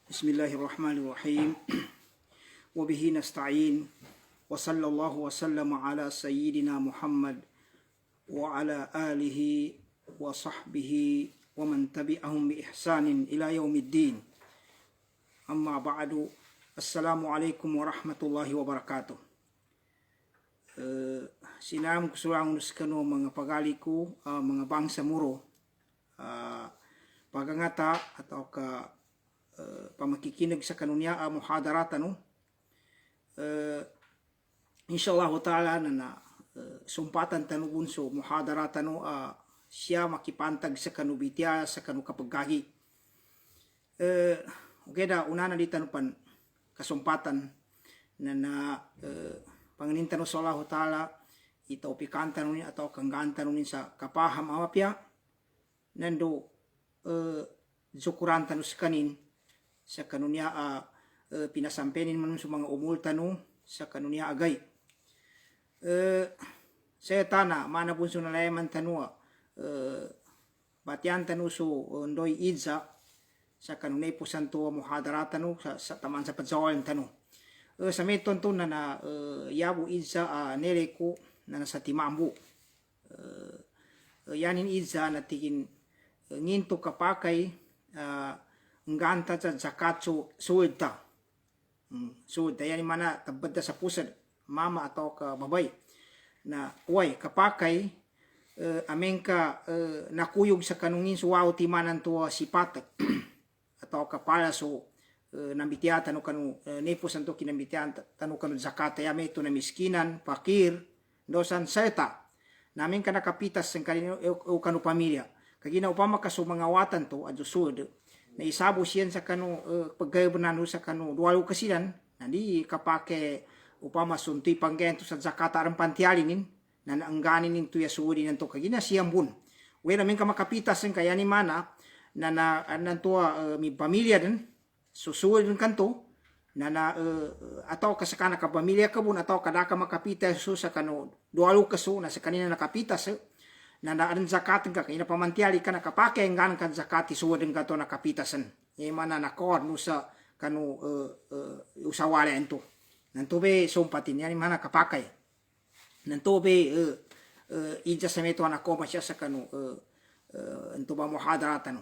Bismillahirrahmanirrahim. Wabihi nasta'in. Wa sallallahu wa sallama ala sayyidina Muhammad wa ala alihi wa sahbihi wa man tabi'ahum bi ihsanin ila yaumiddin. Amma ba'du. Assalamualaikum warahmatullahi wabarakatuh. Sinam kusurang nuskano mga pagaliku, mga bangsa muro, pagangata atau ka pamakikinig sa kanunya muhadaratan insyaallah taala na sumpatan tanugun so muhadaratan siya makipantag sa kanubitya sa kanu kapagagi ugeda unana di tanupan kasumpatan na panganintan sa Allah taala ito pikantan ni atau kanggantan ni sa kapaham awapya nando zukuran tanus kanin sa kanunya pinasampenin man sa mga umultano sa kanunya agay. Saya tana mana pun sa nalayaman tanua batian tanu so ndoy idza sa kanunay po santo muhadaratan sa taman sa padsawalan tanu. Sa meton to na yabu idza nereko na sa timambu. Yanin idza na tigin nginto kapakay nganta sa zakatso suwita. Suwita yan mana tabada sa pusad mama atau ka babay na uway kapakay amengka nakuyog sa kanungin suwaw timanan to sipatak atau kapala so nambitiya tanu kanu nepos anto kinambitiyan tanu kanu zakata yame to na miskinan fakir dosan seta namin ka nakapitas ng kanino kanu pamilya kagina upama ka sumangawatan to adyo sud na isabo siyan sa kanu paggayonan sa kanu dualo kasilan nandi kapake upama sunti panggento sa zakata aram pantialinin na naangganin ninto ya suudi nanto kagina siyang bun we namin ka makapitas ng kaya ni mana na nanto mi pamilya din susuod din kanto na ataw kasakana ka pamilya ka bun ataw kada ka makapitas so sa kanu dualo kaso na sa kanina nakapitas na naan zakat ka kaya pamantiali ka nakapake ngan kan zakati suweden ka to nakapitasan e mana nakor no sa kanu usawala ento nanto be sompatin yani mana kapakay nanto be ija sameto na koma siya sa kanu ento ba muhadaratan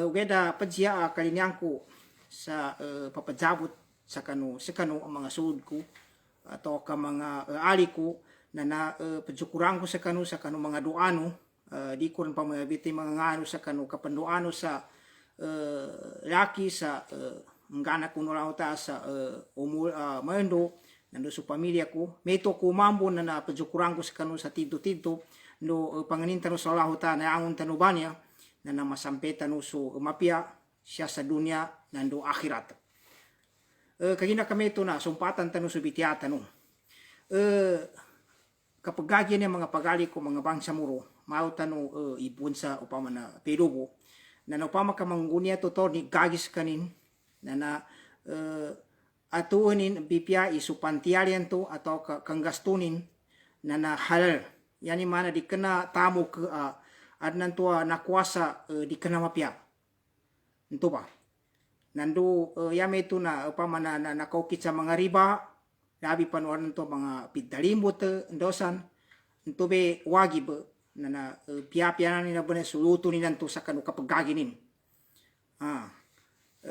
ugeda pajia kalinyanko sa papajabot sa kanu ang mga sud ko atau ka mga ali ko na pajukurang ko sa kanu mga duano di ko rin pamabiti mga ngano sa kanu kapanduano sa laki sa ngana ko nulaw ta sa mendo nando sa pamilya ko meto ko mambo na pajukurang ko sa kanu sa tito no panganintan sa Allah ta na angon tanubanya na namasampetan so mapia siya sa dunya nando akhirat kagina kami ito na sumpatan tanu subitiatan kapag gagyan ng mga pagali ko mga bangsa muro mao tanu ibun sa upama na perubo na upama ka manggunya to ni gagis kanin na atuunin bipya isupantialian to atau kanggastunin na halal yani mana di kena tamu ke adnan to nakuasa di kena mapya ento ba nando yame to na upama na nakaukit sa mga riba labi panuaran to mga pidalimbot endosan ento be wagib na pia-pia na bane suluto ni nanto sa kanu kapagaginin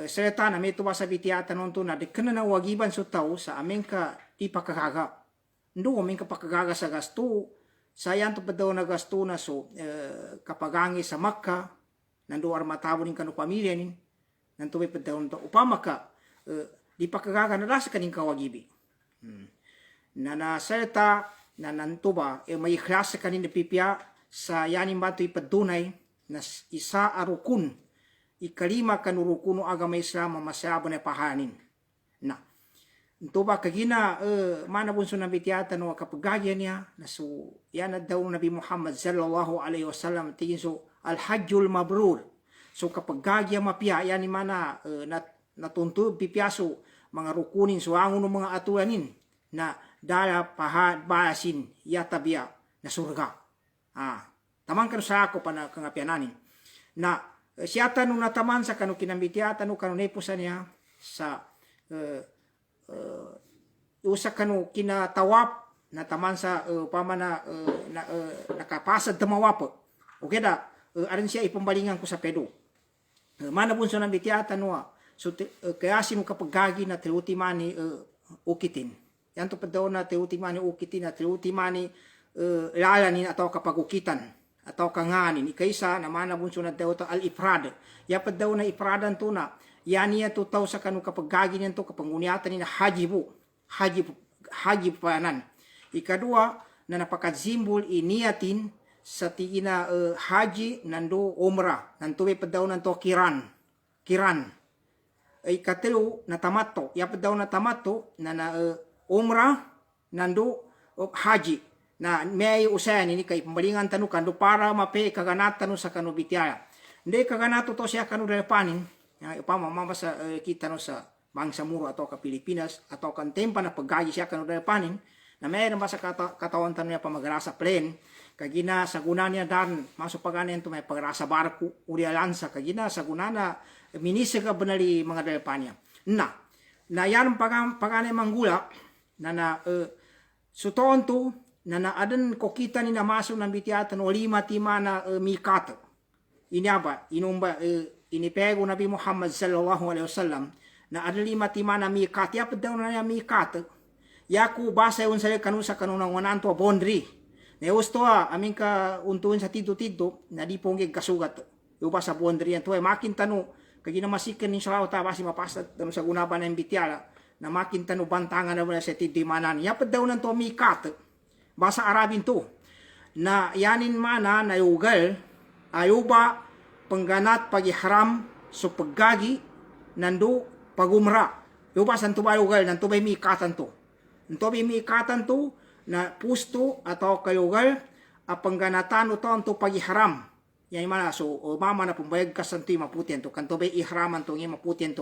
serta na meto ba sa bitiata nonto na de kana na wagiban so tao sa amengka di pakagaga ndo amengka pakagaga sa gasto sayan to padaw na gasto na so kapagangi sa Makka nando armatabo nin kanu pamilya nin nanto be padaw to upama ka di pakagaga na sa kaning kawagibi na nasalita na nantuba may klase kanin na pipya sa yanin bato ipadunay na isa arukun ikalima kanurukuno agama Islam masaba na pahanin na ntuba kagina mana bunso na bitiyata no kapagagyan niya na so yan daw Nabi Muhammad sallallahu alaihi wasallam tingin so al-hajjul mabrur so kapagagyan mapya yanin mana natunto pipyaso mga rukunin so angon ng mga atuanin na dala pahad basin yatabia na surga tamang kan sa ako pa na kangapiananin na siyata no nataman sa kanu kinambitiata no kanu nepusan niya sa usa kanu kinatawap na taman sa pamana nakapasad tamawapo. O kaya aron siya ipambalingan ko sa pedo. Mana bunso ng bitiata no so kaya sino kapagagi na tiutimani ukitin. Yan to padaw na tiutimani ukitin na tiutimani lalanin atau kapagukitan atau kanganin ikaysa na mana bunso na daw al ifrad. Ya padaw na ifradan to na yaniya to taw sa kanu kapagagi niyan to kapanguniatan ni na haji panan. Ikadua na napakazimbol iniatin sa tigina haji nando umrah nanto padaw nanto kiran. Ikatelo na tamato ya padaw na tamato na umrah nando haji na may usayan ini kay pambalingan tanu kando para mape kaganatan sa kanu bitiaya. Hindi kaganato to siya kanu panin ipamama sa kita no sa bangsa muro atau ka Pilipinas atau kan tempa na paggaji siya kanu panin na mayroon ba sa katawan tanu niya pamagrasa plane kagina sa guna niya dan masuk paganen to may pagrasa barko uri alansa kagina sa guna na minisa ka banali mga dalpanya na yan pagane manggula na suton to na adan ko kita ni na masuk ng bitiatan o lima timana mikat ini apa inumba inipego Nabi Muhammad sallallahu alaihi wasallam na adan lima timana mikat ya pedaw na mikat yaku basa yun sa kanusa kanunang wananto bondri. Ne usto amin ka untuin sa tito na di pongi kasugat. Yung basa bondri yan to ay makin tanu kagina masikan ni salaw ta basi mapasat tanu sa gunaban ng bitiala na makin tanu bantangan na wala sa tito manan. Ya daw nan to mikat. Basa Arabin to. Na yanin mana na yugal ayuba pengganat pagi haram so paggagi nando pagumra. Yung basa to ba yugal nanto bay mikatan to. Nto bimikatan to na pusto atau kayugal apangganatan to anto pagiharam. Yan mana so mama na pumbayag kasanti maputian to kanto bay ihraman to ngi maputian to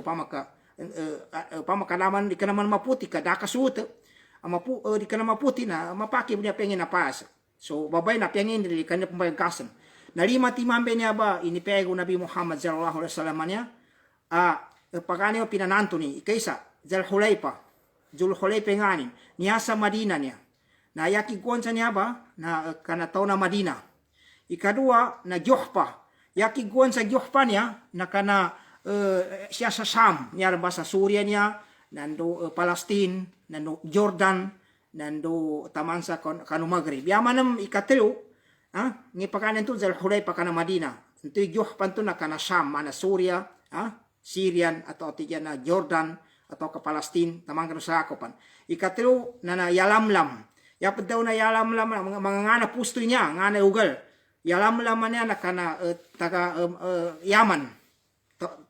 pamakalaman di ka naman maputi ka dakasut di ka na maputi na mapaki niya pengen na pas. So babay na pengen di kanya pumbayag kasan. Na lima timambe niya ba inipego Nabi Muhammad sallallahu alaihi wasallam niya pagani pinananto ni ikaysa Zulhulaipa nganin niya sa Madina niya. Na yakiguan sa niya ba na kanataw na Madina. Ikadua na Juhpa. Yakiguan sa Juhpa niya na kana siya sa Sham. Niya ba sa Suria niya, nando Palestine, nando Jordan, nando taman sa kanu Maghrib. Yamanam ikatelo, ni pakanan to Zulhulaipa kana Madina. Ito Juhpa to na kana Sham, mana Suria, Syrian atau tiga na Jordan atau ke Palestin tamang kanu sa akopan. Ikatelo na yalamlam. Ya daw na yalamlam mga ngana pusto niya, ngana ugal. Yalamlam niya na kana taga Yaman.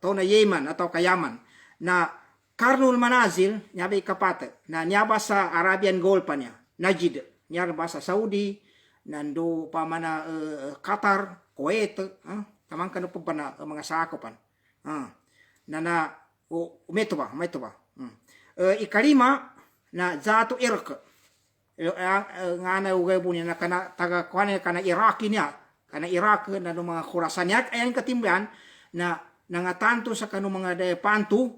To na Yemen atau ka Yaman. Na Karnul Manazil niya ba ikapate. Na niya ba sa Arabian Gulf pa niya. Najd. Niya ba sa Saudi. Nando pa mana Qatar, Kuwait. Tamang kanu pa na mga sa akopan. Umeto ba? Ikalima na Zatu Irq. Nga na ugay po niya na taga kana Iraqi niya. Kana Iraq na mga Khurasan niya. Ayan katimbayan na nangatanto sa kanu mga pantu.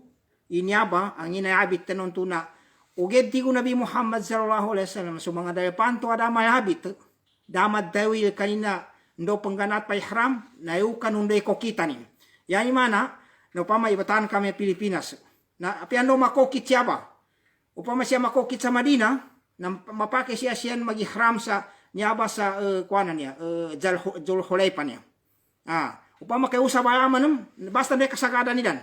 Inyaba ang inayabit tanon to na uged ti ko Nabi Muhammad sallallahu alaihi wasallam so mga pantu ada mayabit. Damad dawil kanina ndo pangganat pa ihram na yu kanunday ko kitanin. Yan mana no pama ibatan kami Pilipinas. Na apiano makokit siya ba? Upama siya makokit sa Madina, na mapake siya mag-ihram sa niyaba sa kuana niya, Zulhulaipa niya. Upama kayo sa bayaman, basta may kasagada nilan.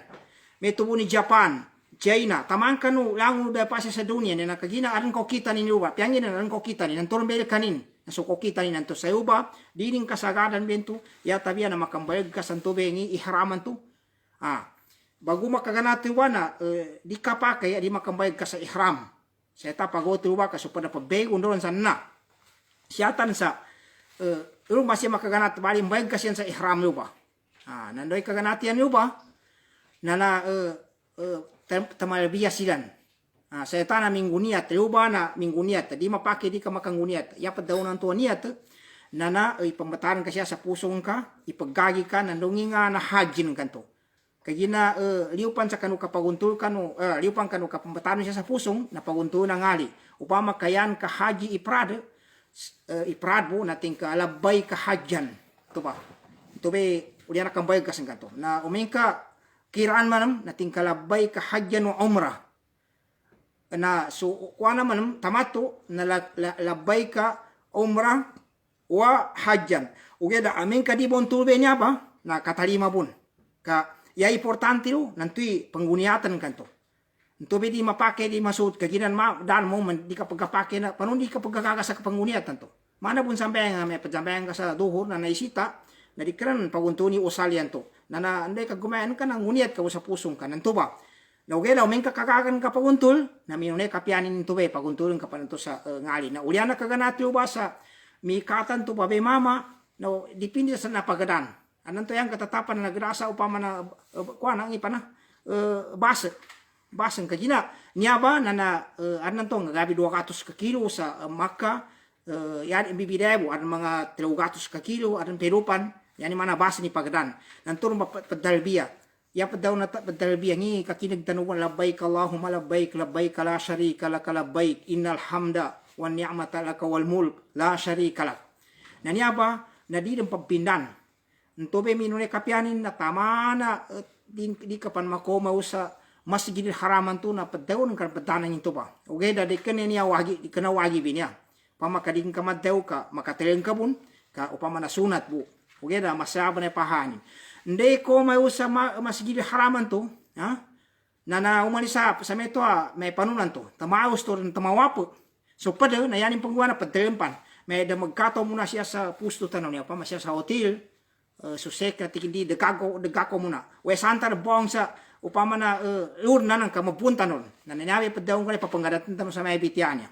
May tubo ni Japan, China, tamang kanu lang udah pa siya sa dunia, na kagina aran ko kita ni Luba, piyangin na aran ko kita ni, nanturong bel kanin, nasuko kita ni nanto sa uba, dining kasagadan bento, ya tabiya na makambayag ka sa tubengi, ihraman to. Bago makaganati wana di ka pa kaya di makambayad ka sa ihram. Sa eta pagoto wa ka so pada pabeg undoron sa na. Siyatan sa masih makaganat bali bayad ka siya sa ihram yo ba. Nandoy kaganatian yo ba. Na tamalbiya silan. Sa eta na mingguniat yo ba na mingguniat di mapake di ka makanguniat. Ya padaw nan to niat Nana ipambataran ka siya sa pusong ka, ipaggagi ka nandungi nga na hajin kanto. Kagina liupan sa kanu kapaguntul kanu liupan kanu kapambataran siya sa pusong napaguntul na ngali. Upama kayan ka haji iprad bo nating ka labay ka hajjan. Ito ba? Ito ba ulian akan bayag kasing kanto. Na umingka kiraan manam nating kalabay ka hajjan o umrah. Na so kuana manam tamato na labay ka umrah wa hajjan. Uge da amin ka di bon tulbe niya ba na katalima bun. Ka ya importante lo nantui pengguniatan kanto. Nto be di mapake di masud kaginan dan mo man di ka pagkapake na panon di ka pagkakasa ka pengguniatan to. Mana pun sampai nga may pajambayan ka sa duhur na naisita na di kran paguntuni usalian to. Na andai ka gumayan ka nang nguniat ka sa pusong ka nanto ba. Na uge daw men ka kakakan ka paguntul na minune kapianin to be paguntulon ka panto sa ngali na uliana ka ganati ubasa mikatan to babe mama no dipindi sa napagadan. Anan to yang ketetapan na nagrasa upama na kuana ngi pana baseng kajina niaba nana anan to ngabi 200 ka kilo sa Makkah yan bibidebu ada mga 300 ka kilo adan perupan yani mana basa ni pagadan nantur pedalbia ya pedaw na pedalbia ngi kakinig tanuwan labbaik Allahumma labbaik labbaik la syarika lak labbaik innal hamda wan ni'mata lak wal mulk la syarika lak. Na niaba na di dem pampindan ntobe minune kapianin na tama na di kapan makoma sa Masjidil Haraman tu na padaw ng karpadanan nito ba. Uge da de kene niya wagi di kana wagi binya. Pamakading ka madaw ka makateleng ka bun ka upama na sunat bu. Uge da masaba na pahanin. Nde ko may usa Masjidil Haraman tu, ha? Na umanisa sa meto may panunan to. Tamaos to tamawapo. So pada na yanin pangwana padelempan. May da magkato muna siya sa pusto tanaw niya pa masya sa hotel. Susek na tikindi degako muna. We santa na bong sa upama na urna nang kamapunta nun. Na nanyawi pa daw ko na papanggadatan tamo sa may bitianya.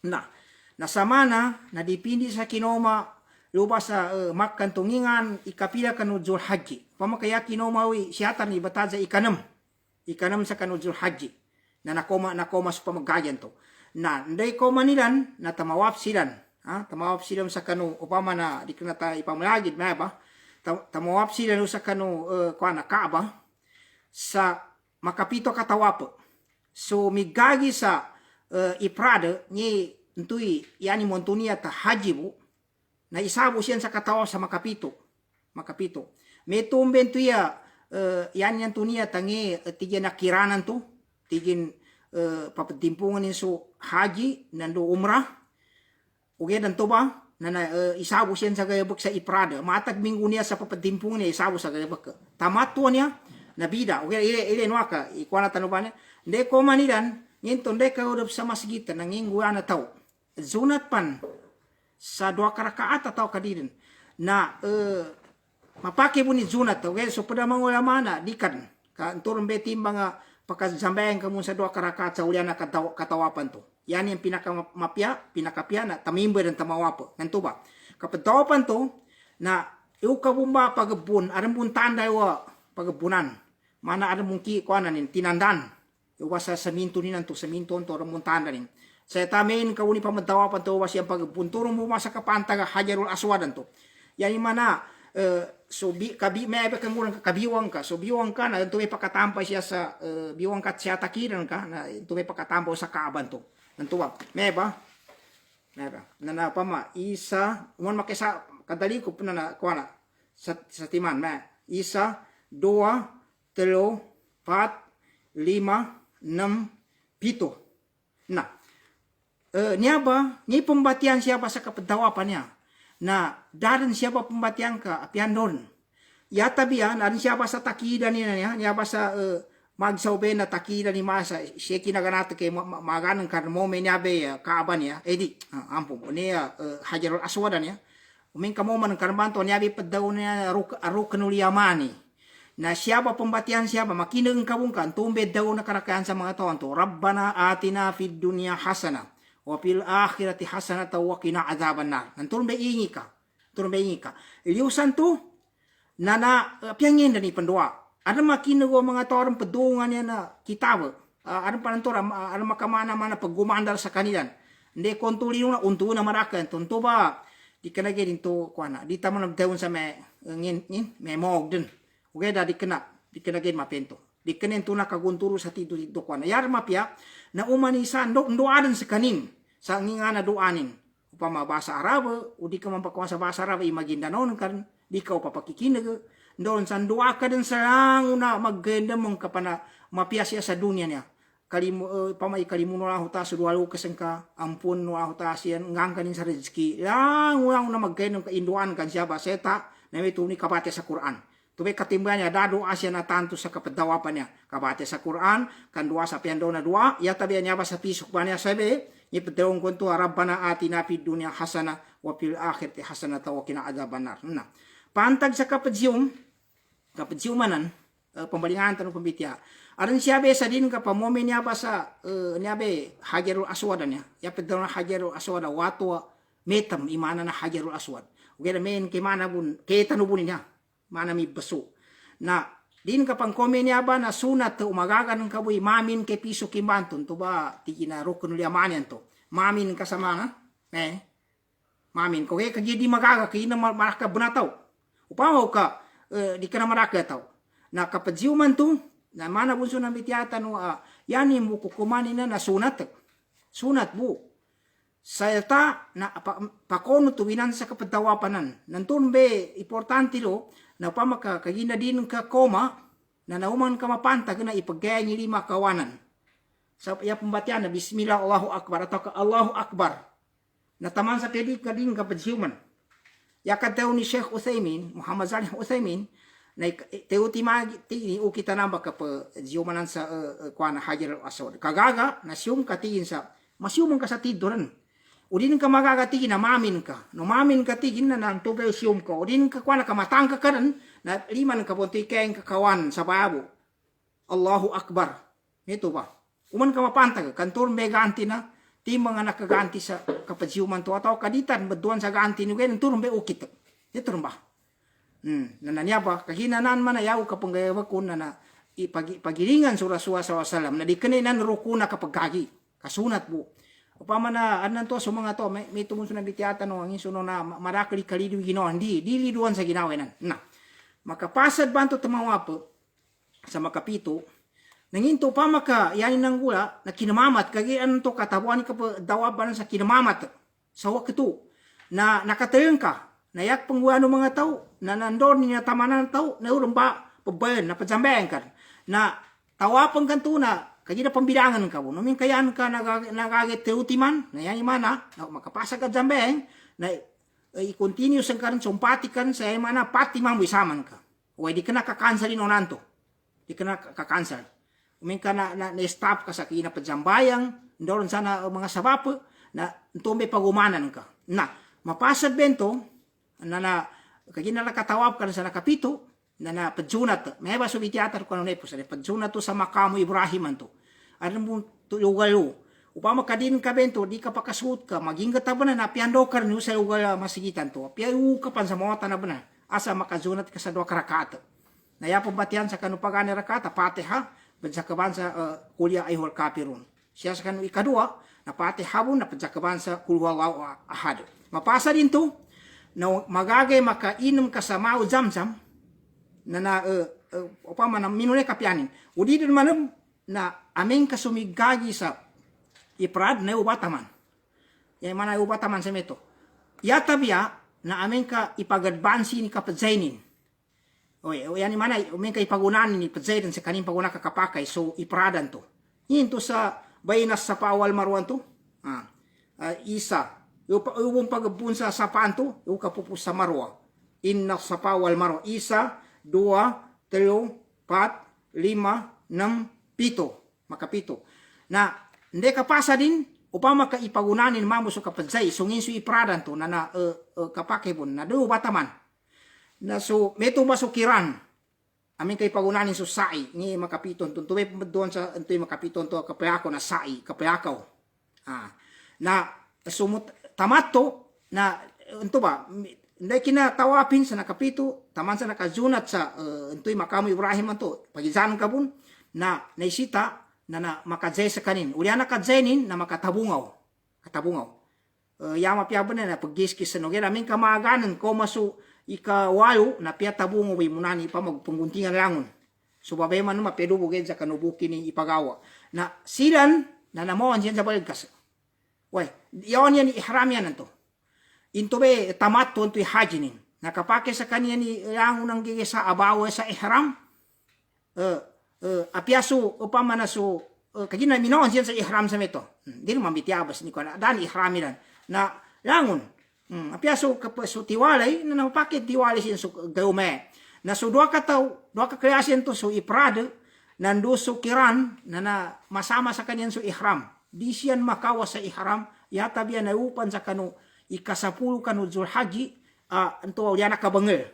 Na samana na dipindi sa kinoma lupa sa Makkah tungingan ikapila kanu Dzul Haji. Pamakaya kinoma wi siyatan ni bataza ikanam sa kanu Dzul Haji. Na nakoma sa pamagayan to. Na nday ko manilan na tamawap silan. Tamawap silan sa kanu upama na di kana ta ipamlagid na ba. Tamawap sila sa kanu kuana Kaaba sa makapito katawapo. So migagi sa iprada ni ntui yani montunia ta hajibu na isabo siya sa katawa sa makapito. May tumben tuya yani yan tunia tangi tigyan na kiranan to. Tigin papatimpungan so haji nando umrah. Uge dan to ba? Na isabo siya sa gayabak sa iprada. Matag minggu niya sa papatimpungan niya isabo sa gayabak. Tamato niya nabida. Okay, ile nuaka ikuana tanubane. Nde ko manilan nginto nde ka udap sa masjid nang ingguan na tao. Zunat pan sa 2 rakaat atau kadirin. Na mapake bunit zunat okay so pada mangulama na dikan ka turun beti mga pagkasambayan ka mo sa 2 rakaat sa ulian na katawapan to. Yan yung pinakapya na tamimba ng tamawapo. Nanto ba? Kapag tawapan to, na iukabumba pagabun, aram pun tanda wa pagabunan. Mana aram mong kuanan tinandan. Iwa sa saminto ni nanto, saminto to, aram mong tanda nin. Sa tamin, kawuni pa magtawapan to, was yung pagabun. Turong mo sa kapantaga, Hajarul Aswadan to. Yan yung mana, so may iba kang murang kabiwang ka. So biwang ka, na ito may pakatampay siya sa, biwang ka siya takiran ka, na ito may pakatampaw sa kaaban to. Nantuwa, meba, na pama isa, uman makisa kadali ko puna na kuana sa timan, isa, 2, 3, 4, 5, 6, 7. Na, niya ba, ni pembatian siya ba sa kapadawapan niya, na daran siya ba pembatian ka, apian doon. Yata biya, narin siya ba sa takida niya ba sa magsaube na takida ni masa siya kinaganato kay maganang karmo may niyabe kaaban niya edi ampo niya Hajarul Aswadan niya umin kamo man karbanto niyabe padaw niya aruknul yamani na siya ba pembatian siya ba makineng kabungkan tumbe daw na karakaan sa mga taon to Rabbana atina fid dunya hasana wa fil akhirati hasanatan wa qina adzabannar nanturbe ingi ka iliusan to na piangin ni pendua. Ada makinawa mga torang pedungan niya na kitawa. Ada panantora, ada makamana-mana paggumandal sa kanilan. Hindi kontuli na untu na marakan. Tunto ba, di kena ge dinto kuana di taman daun sa ngin me mog din uge da di kena ge mapento di kenen tuna kagunturu sa tidu dito kuana yar mapia na umanisa doaden sa kanin sa ngingana doanin upama bahasa Arab udi ka mampakuasa bahasa Arab imaginda non kan di ka upapakikinag doon san doa ka din sa una maggenda mong kapana mapiasya sa dunia niya pamay kalimuno na huta sudualo kasengka ampun no huta sian ngang kanin sa rezeki lang una maggenda ka induan kan siya baseta na may tuni kabate sa Quran tubay katimbanya dado asya na tanto sa kapadawapan niya kabate sa Quran kan dua sa piando na dua ya tabi niya ba sa pisok ba niya sabi ipetong kuntu rabbana atina fid dunya hasana wa fil akhirati hasanata wa qina adzabannar na pantag sa kapadziumanan pembalingan tanong pembitya aron siya be sa din ka pamomen niya ba sa niya be hajarul aswad niya ya pedong hajarul aswad watwa metam imana na hajarul aswad ugera men ke mana bun ke tanubun niya mana mi beso na din ka pang komen niya ba na sunat to umagagan ng kaboy mamin ke piso kimbantun to ba tigina rukun liamanan to mamin kasama na mamin ko kaya kagidi magaga kina maraka bunataw upama ka di kana maraka taw na kapadziuman to na mana bunso na bitiata no yani mo kukumani na sunat bu sayata na pakono tuwinan sa kapadawapanan nantun be importante lo na pamaka kagina din ka koma na nauman ka mapanta na ipagaya ni lima kawanan sa iya pembatian na bismillah Allahu akbar atau ka Allahu akbar na taman sa pedi ka din kapadziuman ya kataw ni Sheikh Uthaymin Muhammad Salih Uthaymin na teutima tini ukita namba ka pa ziumanan sa kuana hajar aswad kagaga na siyum katigin sa masyum ka sa tidoran udin ka magagatigin na mamin ka no mamin ka tigin na nang tubay siyum ka udin ka kuana ka matangka ka rin na liman ka punti kayang kakawan sa babo Allahu akbar ito ba uman ka mapantag kantor may ganti na ti mga nakaganti sa kapadziuman to ataw kaditan baduan sa ganti ni gayun turun be ukit ito ba nananya ba kaginanan man ayaw kapag gayawag na pagiringan sa Rasulullah SAW na di kaninan rukuna kapag gagi kasunat po upama na anan to sa mga to may tumunso na bitiyata no ang isuno na marakali kalidu ginawa di liduan sa ginawenan na makapasad banto tamawa po sa makapito nanginto pa maka yain ng gula na kinamamat kagi anan to katabuan ka pa dawaban sa kinamamat sa waktu na nakatayon ka nayak pangguano mga tao na nandor niya tamanan tao na urong ba pabayan na pajambayan ka na tawapang kanto na kaya na pambilangan ka mo namin kayan ka nagagit teutiman na yan imana na makapasa ka jambayan na i-continue sa karon sumpatikan sa imana pati mang wisaman ka o di ka na kakansalin o nanto di ka na kakansal umin ka na stop ka sa kina pajambayang ndoron sana mga sabapo na tumbe pagumanan ka na mapasad bento na kagina nakatawab ka sa nakapito na padzunat may ba subi teater ko ne po sa padzunat to sa makamu Ibrahim to ano mo tuyugalo upama kadin ka bento di ka pakasut ka maging katabanan na piando ka no sa lugar masigitan to piu ka pan sa mga tanabanan asa makazunat ka sa dua rakaat na ya pambatian sa kanupagani rakaat Fatiha benjakaban sa kuliah ayhul kafirun siya sa kanu ikadua na Fatiha bun na benjakaban sa kul huwallahu ahad mapasa din to na magagay makainom ka sa mao zamzam na upama na minune kapianin udi din manam na aming kasumigagi sa iprad na ubataman yan mana ubataman sa meto yatabya na aming ka ipagadbansi ni kapadzainin yan mana aming ka ipagunan ni padzainin sa kaning paguna kakapakay so ipradan to yun sa bayinas sa pawal maruan to isa yung pagpunsa sa panto, yung kapupus sa marwa. Inna sa pawal marwa. Isa, dua, trio, pat, lima, nam, pito. Makapito. Na, hindi kapasa din, upama ka ipagunanin mamuso kapadsay, sungin su ipradan to, na kapakibon, na do bataman. Na so, meto masukiran. Amin kay pagunanin su sai, ni makapiton, tuntuwe doon sa, ito yung makapiton to, kapayako na sai, kapayakaw. Na, sumut, tamato na ito ba hindi kinatawapin sa nakapito taman sa nakazunat sa ito'y makamu Ibrahim to pagizan ka bun na naisita na makadzay sa kanin uli na kadzainin na makatabungaw yama piaba na pagis kisa no gera min kamaganan ko masu ikawayo na pia tabungo wi munani pa magpungguntingan langon. So babay man mapedo buged sa kanubuki ni ipagawa. Na silan na namoan siyan sa baligkas. Way, yon yan ihram yan to. Into be tamat to into hajinin. Nakapake sa kanya ni langon ng gigisa abawa sa ihram. Apiaso upamana so kagina minoon siyan sa ihram sa meto. Di naman bitiabas ni ko na dan ihramiran na langon. Apiaso kapaso tiwalay na napakit tiwalay siyan so gawme. Na so dua ka kreasyon to so iprade nandu so kiran na masama sa kanyan so ihram. Di siyan makawa sa ihram yata biya na upan sa kanu ikasapulu kanu Zulhaji anto yan nakabangel.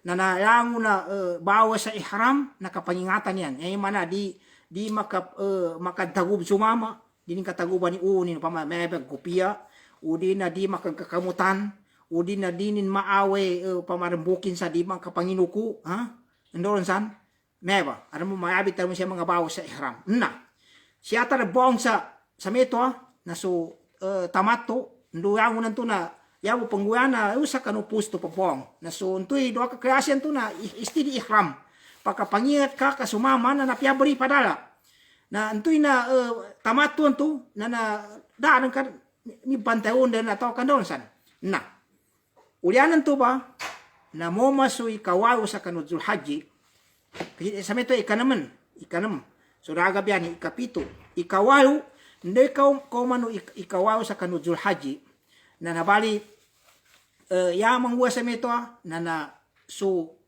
Na nalango na bawa sa ihram nakapangingatan yan. Mana di makatagub sumama di kataguban ni unin pamamebag kupia udi na di makagkakamutan udi na dinin maawe pamarembukin sa di makapanginuku endoron san meba ada mo mayabit mo siya mga bawas sa ihram na siya tar bong sa meto na so tamato nduyango nanto na yawo pangguyana usa kanu pusto papong na so untoy do ka kreasyon to na istidi ihram pakapangiat ka kasumama na napiabri padala na untoy na tamato to na daan ka ni bantayon na to kandon san na ulianan to ba na mo masoy kawaw sa kanu Zulhaji sa meto ikanam so ragabian ikapito ikawaw hindi ko mano ikawaw sa kanu Zulhaji na nabali yamang buwa sa meto na so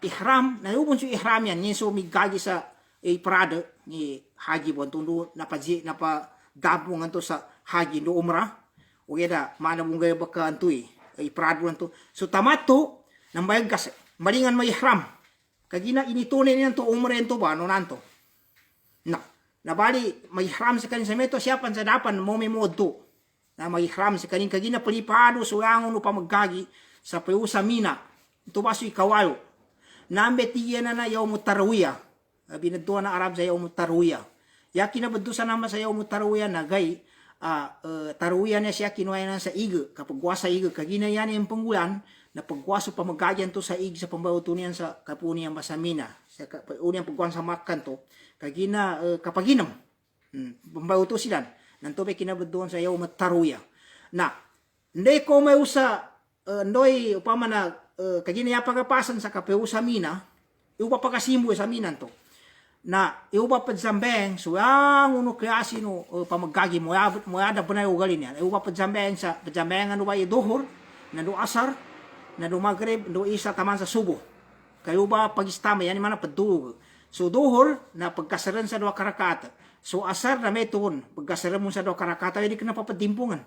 ihram na ubon so ihram yan ni so migagi sa prado ni haji bon tundu na dabong anto sa haji do umrah o yada mana bunga baka antui iprado to so tamato nang bayag malingan may ihram kagina initune niyan to umrah to ba no nanto na nabali may ihram sa kanin sa meto siyapan sa dapan mo to na may ihram sa kanin kagina palipado so yangon no pamagagi sa peusa mina ito ba so ikawayo nambe tiyan na yaw mo tarawiyah binadtuan na Arab sa yaw mo tarawiyah yakin na badto sa nama sa yaw mo tarawiyah na gay taruyan niya siya kinuha sa ig kapag sa ig kagina yan yung panggulan na pagwaso pamagagyan to sa ig sa pambauto niyan sa kapuniyan basamina sa kapuniyan pagkuhan sa makan to kagina kapaginam pambauto sila nanto be kinabudon sa yaw mataruya na hindi ko may usa ndoy upama na kagina ya pagapasan sa kapeu sa mina iupa pagasimbo sa minan to na iuba padzambeng so ang uno kreasi no pamagagi mo ada panay ugali niya iuba padzambeng sa padzambengan no ba iduhur na do asar na do maghrib do isa taman sa subo kayo ba pagistama yan mana padug so duhur na pagkasaran sa 2 karakat so asar na meton pagkasaran mo sa 2 karakat hindi ka na papadimpungan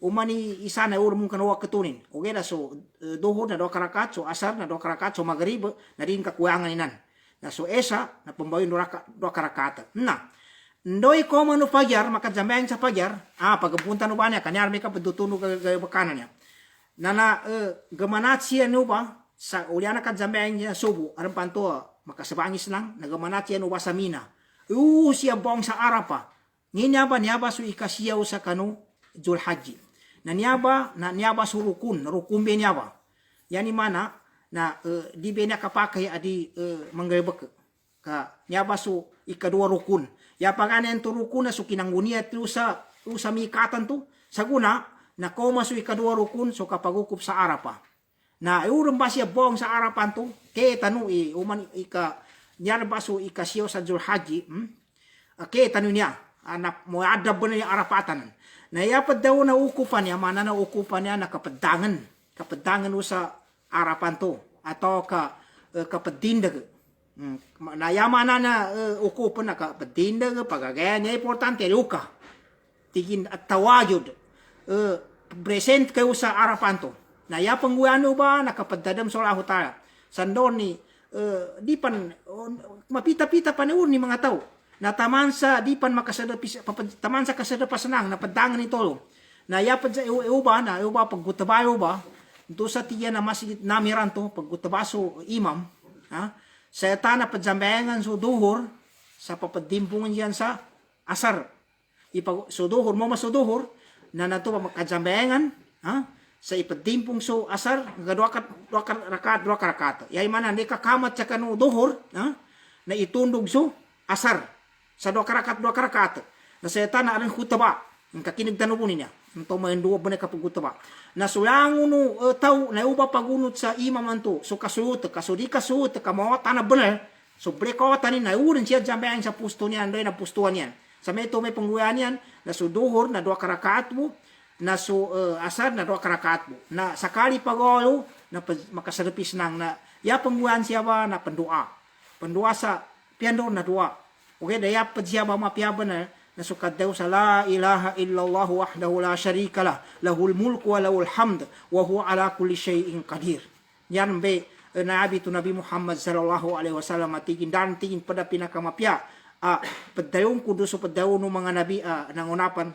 umani isa na uro mong kanuwa katunin okay na so duhur na 2 karakat so asar na 2 karakat so maghrib na din kakuyangan inan na so esa na pambawin 2 karakata na ndoy ko mano fajar makadzambeng sa fajar pagpunta no ba niya kanyar may kapadutuno bakanan niya na gamanat siya no ba sa uliana kadzambeng niya subo aram panto makasabangis lang nagamanat siya no ba sa mina siya bong sa arapa niya ba so ikasiyaw sa kanu Zulhaji na niyaba surukun rukumbe niyaba yani mana na di bena kapakai adi manggrebek ka nyaba so ikadua rukun ya paganen tu rukun na so kinanggunia tu sa mikatan tu saguna na koma so ikadua rukun so kapagukup sa arapa na urang ba siya bong sa arapan to ke tanu uman ika nyar ba so ikasiyo sa Zulhaji ke tanu niya anak mo adab na yung arapatan na yapad daw na ukupan niya mana na ukupan niya kapadangan sa arapan to atau kapadindag na yamana na ukupan na kapadindag pagagaya niya importante luka tigin at tawajud present kayo sa arapan to na ya pangguano ba nakapadadam sa Allah Ta'ala sandon ni di pan mapita-pita pa ni mga tao na taman sa di pan taman sa kasada pasanang na padangan ni tolo na yapad sa iuba paggutabayo ba do sa tiya na masjid namiran to pagutabaso imam sa tana padzambengan so duhur sa papadimpungan yan sa asar so duhur mo masuduhur na nato pa makajambengan, sa ipadimpong so asar, dua ka rakaat. Yay mana di kakamat sa kanu duhur, na itundog so asar sa dua ka rakaat. Na sa na aran khutba, ang kakinig tanubunin niya. Ito may dua ba na kapagutaba. Na sulangon no tao na uba pagunot sa imam anto. So kasuot, kasudi kasuot, kamawat na benar. So breakawatan ni na urin siya jambeng sa pusto niyan, doy na pustuan niyan. Sa meto may pangguyan yan, na so duhur na dua ka rakaat mo, na so asar na dua ka rakaat mo. Na sakali pagolo na makasarapis nang na ya pangguyan siya ba na pendua. Pendua sa piando na dua. Okay, daya pa siya ba mapiyaban na sukat daw sa la ilaha illallah wahdahu la syarika lah, lahul mulku wa lahul hamd wa huwa ala kulli syai'in qadir. Yan be nabi tu Nabi Muhammad sallallahu alaihi wasallam tigin dan tigin pada pinakamapya pedayong kudu so pedayong no mga nabi nangunapan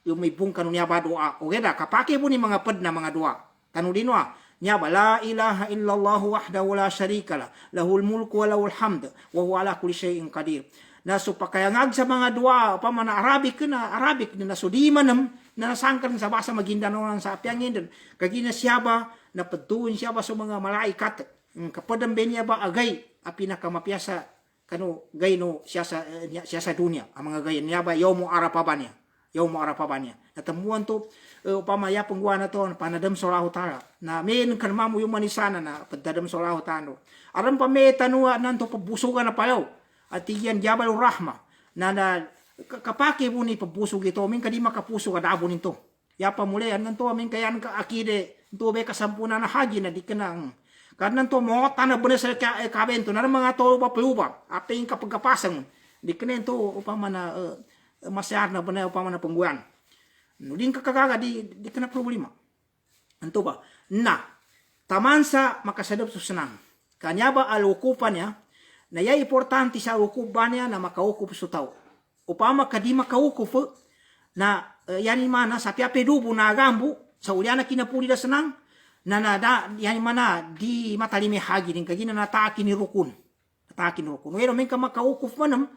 yung may bungkan niya ba doa. Okay da kapake po ni mga ped na mga doa. Tanudin wa niya ba la ilaha illallah wahdahu la syarika lah, lahul mulku wa lahul hamd wa huwa ala kulli syai'in qadir. Na so pakayangag sa mga dua pa man Arabic na so di manam na nasangkan sa basa Maguindanao sa apyangin din kagina siya ba na paduin siya ba sa mga malaikat kapadam niya ba agay a pinakamapyasa kano gay no siya sa dunia ang mga gayan niya ba yawmo arapaban niya natamuan to upamaya pangguan na to panadam sa Allah Ta'ala na men kan mamu yung manisana na padadam sa Allah Ta'ala aram pa may tanua nanto pabusugan na payaw at iyan Jabal Rahma na kapake po ni pabusog ito min kadi makapuso kadabo nito ya pamuli an nanto min kayan ka akide to be kasampuna na haji na di kanang kanan to mo tanah bener sa kabento na mga to ba payuba aping kapagkapasang di kanen to upama na masyar na bener upama na pengguan nuding kakagaga di kana problema anto ba na tamansa makasadap susenang kanya ba alukupannya na ya importante sa ukubannya na makaukup sa tao. Upama kadi makaukup na yani mana sa piapedubo na agambu sa uliana kinapuli da senang na yani mana di matalime hagi din kagina nataki ni rukun. Wero men ka makaukup manam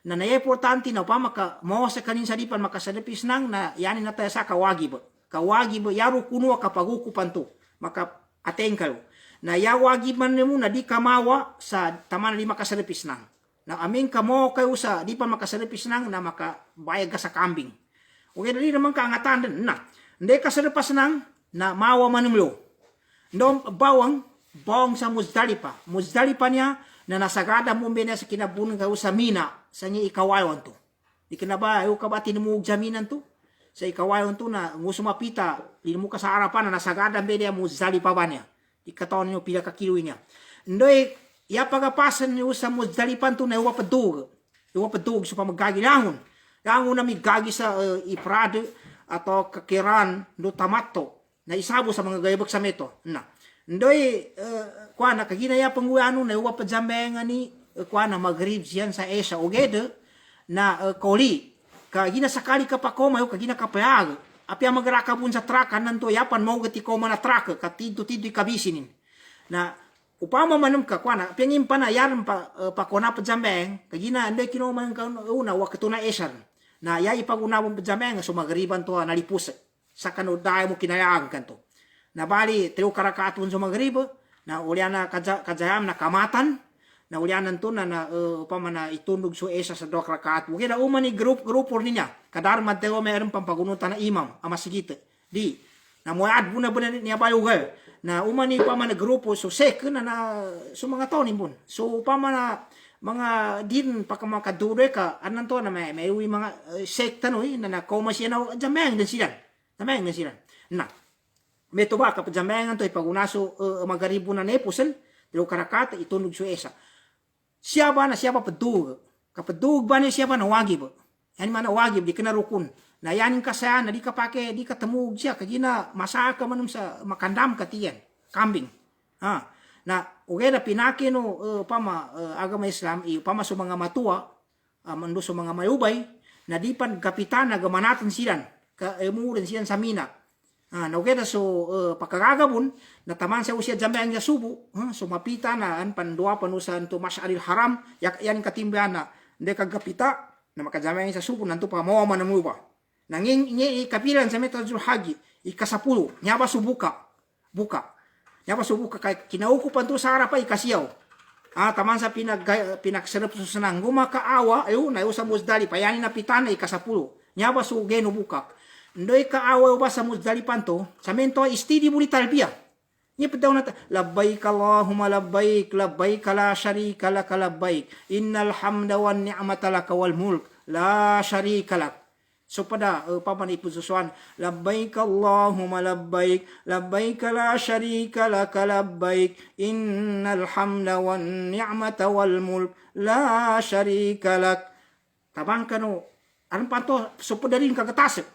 na ya importante na upama ka mo sa kanin sa dipan makasadapis nang na yani nataya sa kawagib. Kawagib ya rukunu kapagukupan to. Maka atengkalo. Na ya wagib man mo na di kamawa sa taman di makasalipis nang. Na aming kamo kayo sa di pa makasalipis nang na makabayag ka sa kambing. Okay, dali naman kaangatan din. Na, hindi kasalipas nang na mawa man mo. No, bawang sa Muzdalipa. Muzdalipa niya na nasagada mo bina sa kinabunang kayo sa Mina. Sa niya ikawayon to. Di ka na ba, ayaw ka ba tinumug jaminan to? Sa ikawayon to na ngusumapita, limu ka sa harapan na nasagada bina Muzdalipa ba niya. Ikatawan niyo pila ka kilo niya. Ndoy, ya pagapasan niyo sa Muzdalipan to na iwa padug so pamagagilangon. Langon na migagi sa iprado atau kakiran do tamato na isabo sa mga gayabag sa meto. Na. Ndoy, kuana kagina ya pangguano na iwa pajambengan ni kuana magrib siyan sa esa ogede na koli. Kagina sakali ka pa koma kagina kapayag. Api ang magrakabun sa traka nanto yapan mo gati ko mana traka katido kabisinin na upama manum ka kwana api ang impana yaran pa kona pa jambeng kagina andai kino man ka una waktu na esar na ya ipagunawon pa jambeng so magriban to nalipus sa kanu dai mo kinayang kanto na bali teu karakatun so magriba na uliana kajayam na kamatan na ulianan to na upama na itundog so esa sa dok rakaat mo kaya umani grup niya kadar mateo mayroon pang pagunutan na imam ama sigit di na muad buna niya bayugal na umani pa man grupo so sek na so mga taon bun so pa man mga din pakamakadure ka anan to na may uwi mga sekta no na koma siya na jameng din sila na meto ba ka jamengan to ipagunaso magaribo na nepusen pero karakata itundog so esa siya ba padug kapadug ba niya siya ba na wagib yan man wagib di ka na rukun na yan yung kasayan na di ka pake di ka tamug siya kagina masaka manum sa makandam katiyan kambing na okay na pinake no agama Islam pama so mga matua mando so mga mayubay na di pan kapitan na gamanatan silan ka emuren silan sa mina na okay na so pakagagabon na taman sa usya jambe ang yasubo so mapita na an pandua panusan to Masyaril Haram yan katimbayan na hindi kagapita na makajamay sa subo nanto pa mo man mo ba Nanging kapilan sa meta Zulhagi, ikasapulu, nyaba subuka. Nyaba subuka kay kinaukupan to sa harapan ikasiyaw. Taman sa pinagserap sa sanang gumakaawa, ayun, na sa Muzdalipa, yani na pitana ikasapulu. Nyaba su geno buka. Ndoy kaawa ba sa Muzdalipan to, sa mento istidi muli talbiya. Niya padaw na labbaik Allahumma labbaik, labbaik la syarika lak labbaik, innal hamda wan ni'mata lak wal mulk, la syarika lak. So pada paman ipususuan labbaik Allahumma labbaik, labbaik la syarika lak labbaik, innal hamda wan ni'mata wal mulk, la syarika lak. Tabang kanu aron panto so pada rin kagatasep.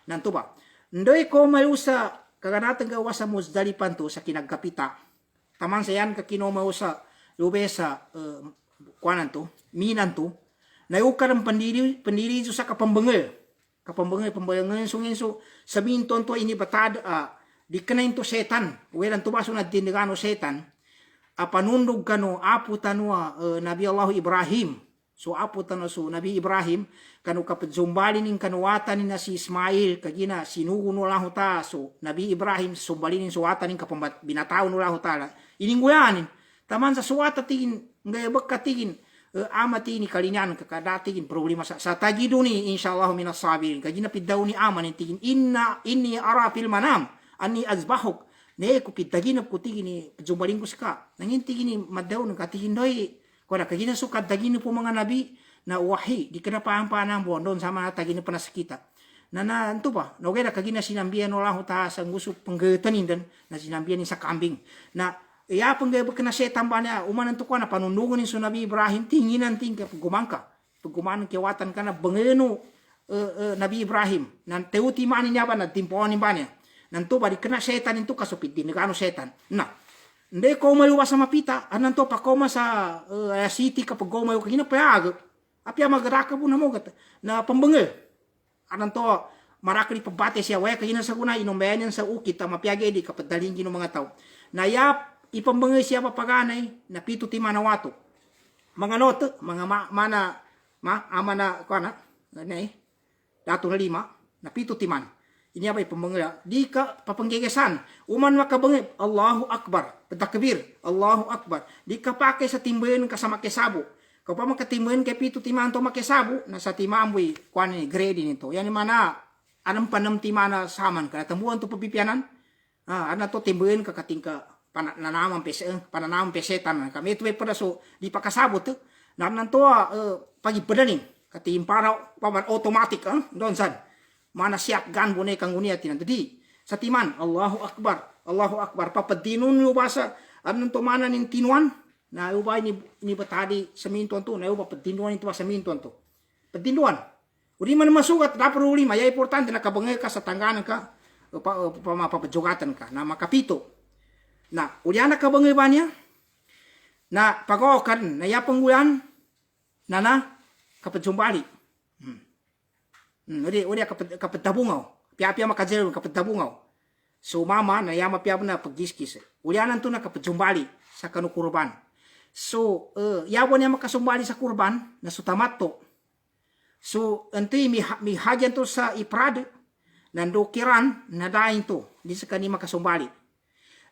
Nanto ba? Ndoy ko mayusa kaganatan gawa sa Muzdalipan to sa kinagkapita. Taman sa yan kakinomaw sa lube sa kuanan to, minan to. Nayukar ang pandiri sa kapambangil. Kapambangil so sabihin to ini batad di kanain to setan. Welan to baso na dinigano setan. Panundog kano apo tanwa Nabi Allah Ibrahim. So apo tanwa so Nabi Ibrahim kanu kapadzumbalin ning kanuwatan ni na si Ismail kagina sinugo no lang ta. So Nabi Ibrahim sumbalin ning suwatan ning kapambat binatao no lang ta. Ininguyanin. Taman sa suwata tingin ngayabak katingin amati ni kalinyan kakadatigin problema sa tagiduni insyaallah minas sabirin kagina pidaw ni aman tingin inni ara fil manam anni azbahuk ne ko pitagina ko tingin ni jumbalin ko saka nangin tingin ni madaw ng katingin doy ko na kagina sukat dagino po mga nabi na wahi di kana paang bondon sama tagina panasakita na anto pa no gaya kagina sinambian no lang ta sa gusto panggetanin dan na sinambian ni sa kambing na iya panggaya kena setan banyak umanan to kana panundungan ni Nabi Ibrahim tinginan tingka pagumangka pagumanan kewatan kana bengeno Nabi Ibrahim nan teuti mani niya ba na timpoan ni banya nan to ba di kena setan itu kasupit din kano setan na ndey ko maluwa sa mapita anan to pa koma sa city kapag gomayo kagina payag apya magaraka po na mo na pambengel anan to marakli pabate siya waya kagina sa kuna inombayan sa ukit mapiyage di kapag dalhin gino mga tao na yap ipambangay siya papaganay na pito ti manawato. Mga noto, mga amana kana, dato na 5, na pito ti man. Ini apa ipambangay? Di ka papanggegesan. Uman makabangay, Allahu Akbar. Takbir, Allahu Akbar. Di ka pakai sa timbayan ka sa makesabo. Kau pa makatimbayan kay pito ti man to makesabo, na sa timamboy, kuan ni grade nito. Yan mana, anam panam ti mana saman ka. Tambuhan to papipianan. Ano to timbayan ka katingka pananamang pesetan kami itu pada so di pakasabot nanto pagi pedaning katim para paman otomatik don san mana siap gan bone kang unia tinan tadi sa timan Allahu Akbar papadinun yo basa anto mana ning tinuan na ubay ni batadi saminton to na uba padinuan itu saminton to padinuan uri man masugat dapat uli maya importante na kabangay ka sa tangganan ka papajugatan ka na makapito. Na, uliana ka bang niya? Na, pagokan, na yapanggulan, na, kapatsumbali. Uliya kapatabungaw. Pia makajero kapatabungaw. So, mama, na yama pia na paggiskis. Ulianan to na kapatsumbali sa kanukurban. So, yabo niya makasumbali sa kurban, na sutamato. So, antoy, mi hagyan to sa iprad, nandukiran, na daing to, di sa kanima makasumbali.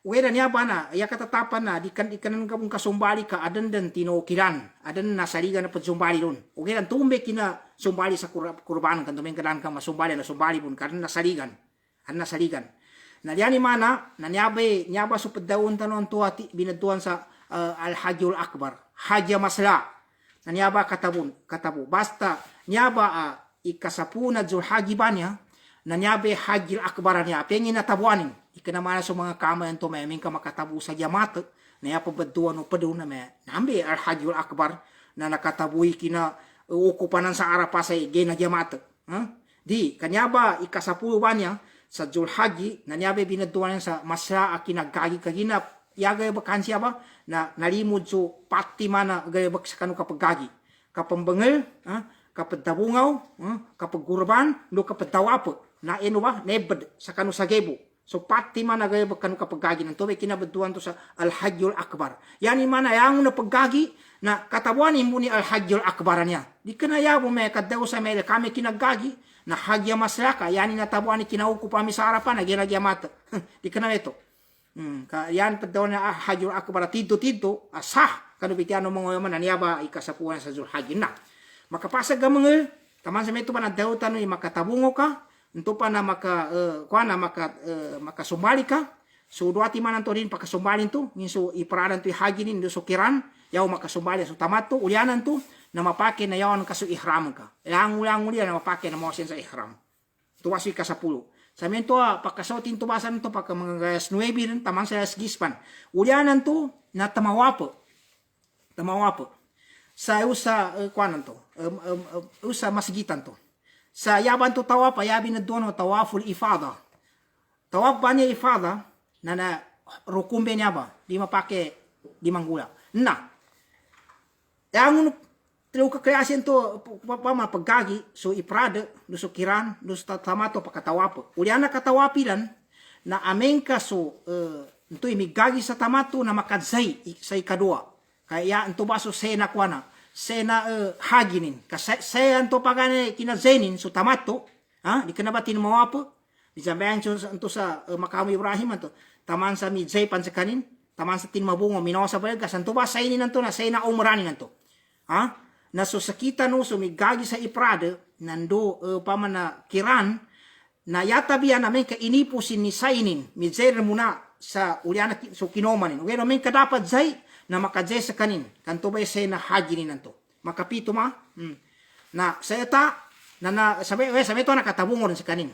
Wera niya ba na, iya katatapan na, di kanan ka mong kasumbali ka, adan dan tinokiran, adan na saligan na pagsumbali doon. Okay lang, tumbe kina sumbali sa kurban, kan tumeng kadan ka masumbali na sumbali pun, karena nasaligan. Na diyan ni mana, na niyaba supadaon tanon tuwa, binaduan sa Al-Hajjul Akbar, Hajja Masla, na niyaba katabu. Basta niyaba ikasapuna Zulhagi ba niya, na niyaba Hajjil Akbar niya, pengin natabuanin. Ikanamana sa mga kamayan to may ka makatabu sa yamat na yapabaduan o padu na may nambi Al-Hajjul Akbar na nakatabuhi kina ukupanan sa arapa sa gena yamat. Di kanya ba ikasapulo ba niya sa Zulhagi na niya ba binaduan sa masya kinagkagi kaginap yagay ba kansya ba na nalimod so pati mana gaya ba sa kanu kapagagi kapambangil kapadabungaw kapagurban no kapadawapo na eno ba nebad sa kanu sa gebo. So pati man nagay kanu kapagagi ng tubig kinabaduan to sa Al-Hajjul Akbar. Yani man yang na paggagi na katabuan mo ni Al-Hajjul Akbar niya. Di ka na yabo may kadaw sa may kami kinagagi na hagya masyaka yani natabuan ni kinauku pa mi sa harapan na ginagya mata di kana ito yan padaw na hajur ako para tito asah kanu bitiano mga yaman naniaba ikasapuan sa Zulhajj na makapasag ka mga taman sa meto pa na daw tanong makatabungo ka ito pa na makasumali ka so duati man to rin pakasumbalin to so iparadan to haginin do sukiran yaw makasumbali so tamato ulyanan to na mapake na yawan kaso ihram ka lang ulian na mapake na mosen sa ihram to wasi ka sa pulo sa mento pakasotin to basan to paka mga gayas 9 rin taman sa gispan ulyanan to na tamawapo sa usa kwanan to usa masgitan to sa yaban to tawaf ayabi na doon tawaful ifada tawaf ba niya ifada na rukumbe niya ba di mapake di manggula na yang telu kekreasin to pama pagagi so iprade do so kiran do tamato pakatawapo uliana katawapilan na amenka so ito imigagi sa tamato na makadzay sa ikadua kaya ito baso sena kwana sena haginin kasi saya ito pagane kinazenin so tamato di kanabatin mawapo di sambayan ito sa makamu Ibrahim ito taman sa midzay pansakanin taman sa tinmabungo minaw sa bayag kasanto ba sa inin nanto na sena umrani nanto na so sakita no so migagi sa iprade nando pamana kiran na yatabiya namin ka inipusin ni sainin midzay muna sa uliana so kinomanin okay namin ka dapat zay na makadzay sa kanin kanto ba sena haginin nanto makapito ma na sayata na sabi to nakatabungo rin sa kanin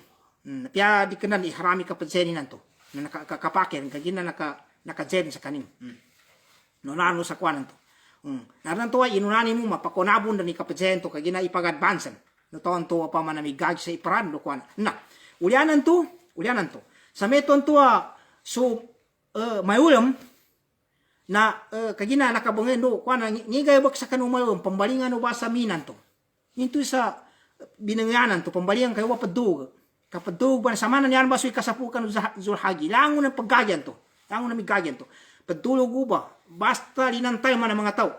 piya di kanan iharami ka padseni nanto na nakakapakin kagina nakadzen sa kanin no nano sa kwanan to naran to inunani mo mapakonabon na ni kapadzen to kagina ipagadbansan no to anto pa manamigag sa iparan do kwan na ulyanan to sa meton to so may ulam na kagina nakabungen do kwan ngigay bak sa kanumayom pambalingan no ba sa minan to into sa binanganan to pambalingan kayo paddug kapaddug ba sa manan yan ba so ikasapukan Zulhajj langon ng paggagyan to padulog ba basta linantay man ang mga tao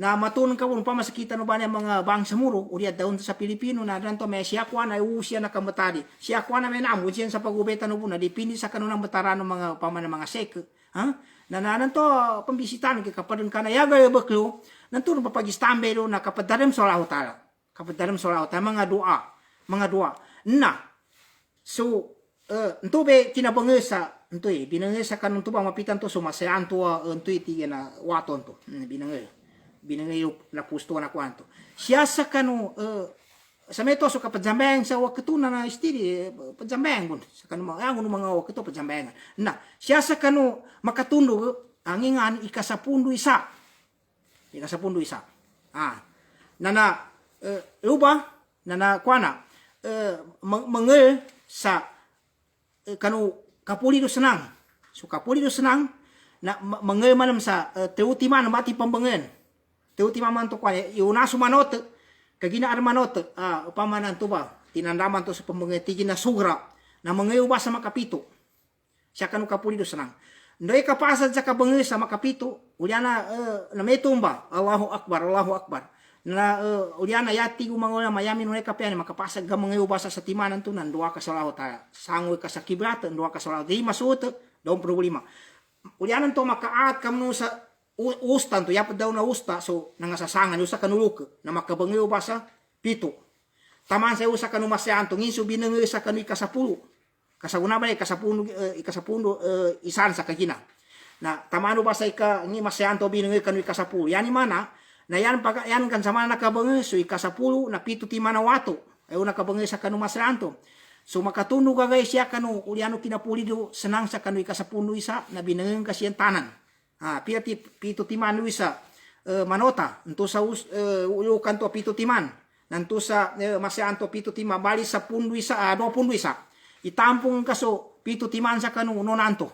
na matulong ka kung pamasakita no ba niya mga bangsa muro uriya daon sa Pilipino na danto may siya kwa na usiya na kamatadi siya kwa na may naamon siya sa pagubeta no na dipindi sa kanunang batarano mga paman mga sek na nanto pambisitan kay kapadon ka na yagay baklo nanto papagistambelo na kapadalem sa Allah Taala mga dua na so ntube kinabangesa ntoi binangesa kanun to ba mapitan to sumasean to ntoi ti na waton to binangay na pusto na kwanto siya sa kanu sa meto so kapadzambang sa waktu na istiri padzambang gun sa kanu mga waktu padzambang na siya sa kanu makatundog ang ingan ikasapundo isa na uba na kwana mangel sa kanu kapuli do senang so kapuli do senang na mangel manam sa teutiman mati pambangen teutiman to kwa iuna sumanot kagina armanot upamanan to ba tinandaman to sa pambangen tigin na sugra na mangel ba sa makapito siya kanu kapuli do senang ndoy kapasad sa kabangel sa makapito uliana na metumba Allahu akbar na uliana yati gumangola mayami no kapian makapasag ga mga ubasa sa timanan to nan duwa ka sa Allah ta sangoy ka sa kiblat duwa ka sa Allah di masut daw problema ulianan to makaat kamno sa ustan to yapad daw na usta so nangasasangan usa kanuluk na makabangi ubasa pito taman sa usa kanu masyan to nginsu binangi sa kanu ikasapulu kasaguna ba ikasapundo isan sa kagina na tamano ba sa ika ni masyan to binangi kanu ikasapulu yani mana na yan kan sama nakabangi so ikasapulu na pito ti manawato ay nakabangi sa kanu masranto so makatunog ka guys siya kanu uliano kinapuli do senang sa kanu ikasapundo isa na binangi ka siyang tanan pito ti manu isa manota ento sa ulukan to pito ti man nanto sa masyanto pito ti mabali sa pundo isa 20 isa itampong kaso pito ti man sa kanu nonanto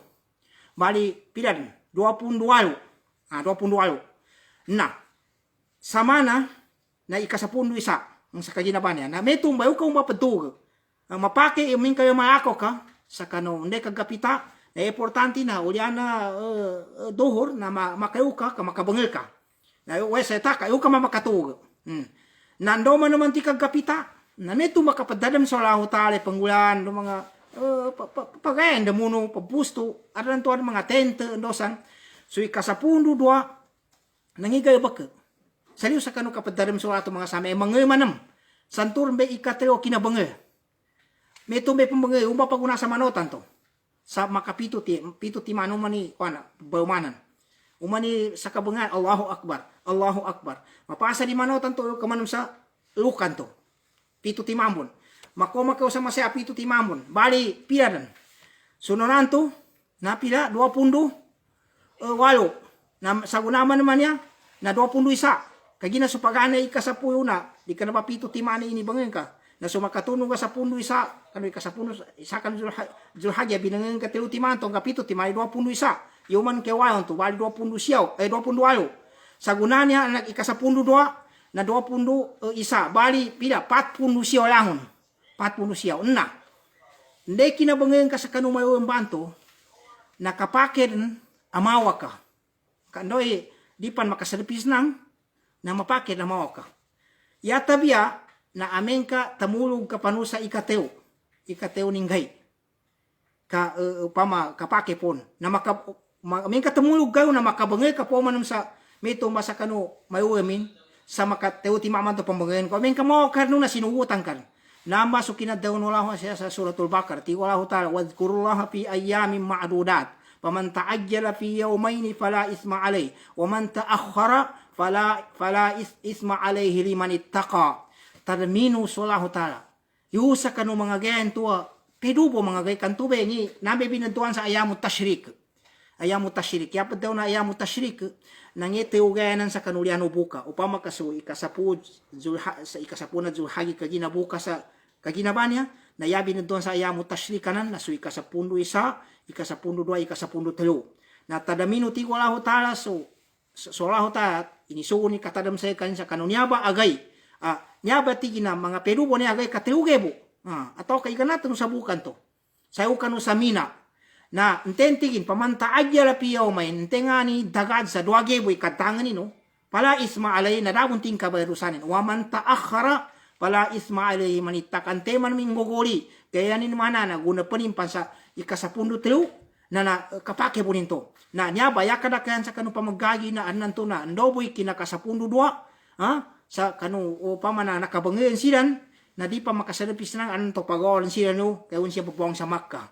bali pilan 28 na samana na ikasapundo isa ang sa kaginaban niya na may tumbay ukang mapadug ang mapake yung kayo maako ka sa kano hindi kagapita na importante na uliana dohor na makayo ka makabangil ka na wesa ta kayo ka mamakatug nando man naman ti kagapita Na meto makapadadam sa Allah Ta'ala panggulan do mga pagayan da muno papusto adan to mga tente dosan so ikasapundo dua nangigay baka saliw sa kanu kapadadam sa ato mga sama mangay manam santur be ikateo kinabangay meto be pambangay umba paguna sa manotan to sa makapito ti mano mani kuana baumanan umani sa kabangan Allahu Akbar mapasa di manotan to kamanum sa lukan to pito ti mambon makoma ka sama saya pito ti mambon bali piradan sunonan to na pila 20 walo na sagunaman naman niya na 21 kagina supagana ikasapuyo na di ka na pito ti mani ini bangen ka na sumakatunog ka sa pundo isa kanu ikasapuno isa kan Zulhajja binangen ka teu ti mantong kapito ti mani 21 yuman ke wayon to bali 20 siyaw 20 walo sagunanya anak ikasapundo doa na 20 isa bali pila 40 siyaw langon 40 siyaw na ndai kinabangen ka sa kanu mayo banto nakapaken amawa ka kandoy di pan makaserpis nang na mapake na amawa ka yata biya na amen ka tamulog ka panusa ikateo ninggay ka upama kapake pon na amen ka tamulog kayo na makabangay ka po manum sa mito masa kanu mayo amin sa makateo ti maman to pambangayan ko amen ka mo karno na sinuutan kan nama sukinad daw nulahu siya sa suratul Baqarah ti wallahu ta'ala wadhkurullaha fi ayyamin ma'dudat faman ta'ajjala fi yawmayn fala isma alayhi wa man ta'akhkhara fala isma alayhi liman ittaqa tarminu sallahu ta'ala yusa kanu mga gayan tua pedubo mga gay kantube ni nabe binantuan sa ayamut tashrik yapad daw na ayamut tashrik nangete ugayanan sa kanuliano buka upama kaso ikasapud sa ikasapuna Zulhajja kagina buka sa kaginabanya na yabi na doon sa ayamut tashrik kanan na so ikasapundo isa ikasapundo dua ikasapundo telu na tadamino ti wallahu ta'ala so wallahu ta'ala inisuon ni katadam sa kan sa kanunyaba agay nyaba ti gina mga perubo ni agay katriugebo atau kaiganatan sa bukan to sayo kanu sa mina na ententigin pamanta adya la piyaw may entengani dagad sa 2,000 ikatangan no pala isma alay na dabunting kabayrusanin wa man ta'akhara pala isma alay manitakan teman ming mogoli kaya nin mana na guna panimpan sa ikasapundo telu na kapake po ninto na nyaba yakadakayan sa kanu pamagagi na ananto na ndoboy kinakasapundo dua sa kanu upama na nakabangayan silan na di pa makasalapis ng ananto pagawalan sila no kaya siya pupuang sa Makkah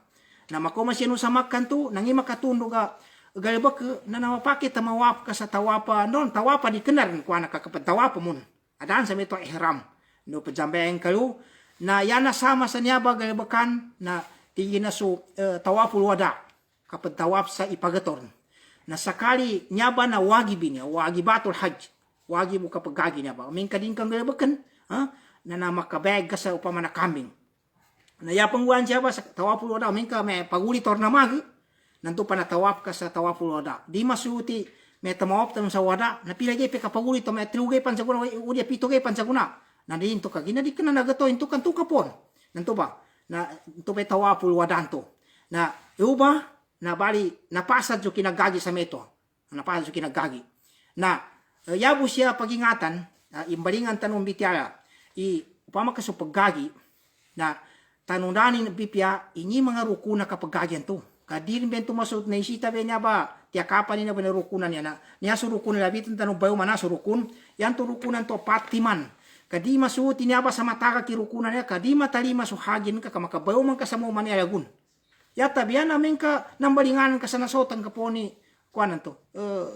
na makoma siya no sa Makkah to nangi makatundo ka galibak na namapakit tamawap ka sa tawapa non tawapa di kenar kwa nakakapad tawapa mun adaan sa mito ihram no pajambayan kalu na yana sama sa nyaba galibakan na tingin na so tawapul wada kapag tawap sa ipagatorn na sakali nyaba na wagibin niya wagibatul hajj wagib mo kapag gagi niya ba umin ka din kang galibakan na namakabeg ka sa upama na kambing na yapang buwan siya ba sa tawapul wada umin ka may pagulitor na mag nanto pa natawap ka sa tawapul wada di masuti may tamawap tanong sa wada napilagay pa kapagulito may trilugay pan sa kuna udia pitugay pan sa kuna na din to ka ginadi ka na nagato into kan to kapon nanto ba na ito pa tawapul wada to na iuba na bali napasad yung kinagagi sa meto napasad yung kinagagi na yabo siya pagingatan imbalingan tanong bitiara upama ka sa paggagi na tanundanin bipya inyi mga rukuna kapag gagyan to kadirin bento masud na isita be niya ba tiya kapan niya ba na rukunan niya na niya surukunan labitin tanong bayo mana surukun yan to rukunan to patiman kadi masud niya ba sa mata ka kirukunan niya kadi matalima suhagin ka kamakabayo man ka sa mo man ayagun yata biyan namin ka nambalinganan ka sa nasotan ka po ni kuanan to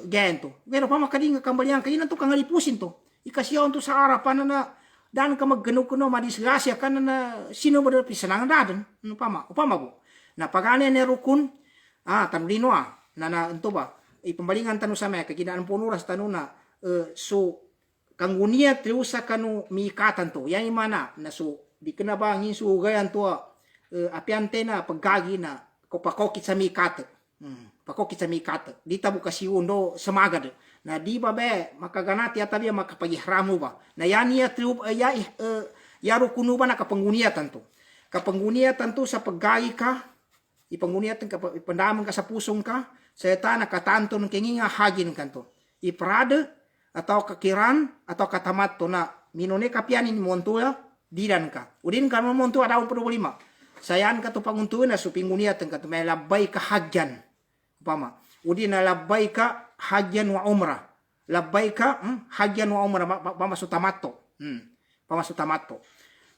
gayan to pero pa makading ka kambalingan kayo to kangalipusin to ikasyaw to sa arapan na dan ka maggano kuno madisgrasya ka na sino ba pisanang dadan upama po na pagane ni rukun tanulino na ento ba ipambalingan tanu sa may kaginaan punuras tanu na so kangunia triusa kanu mikatan to yan mana na so di kana ba ngin so gayan to apiante na paggagi na kopakokit sa mikat pakokit sa mikat di tabu kasi undo samagad na di ba be makaganati atabi makapagihramu ba na yani ya rukunu ba nakapanguniatan to kapanguniatan to sa paggagi ka ipanguniatan ka ipandaman ka sa pusong ka sa eta nakatanto ng kinginga hagin kanto iprade atau kakiran atau katamat to na minone kapianin montula didan ka. Udin ka mo tu ada 25. Sayan ka to panguntuan na supinguniat ka to may labay ka hajjan. Upama. Udin na labay ka hajjan wa umrah. Labay ka hajjan wa umrah pamasutamato. Pamasutamato.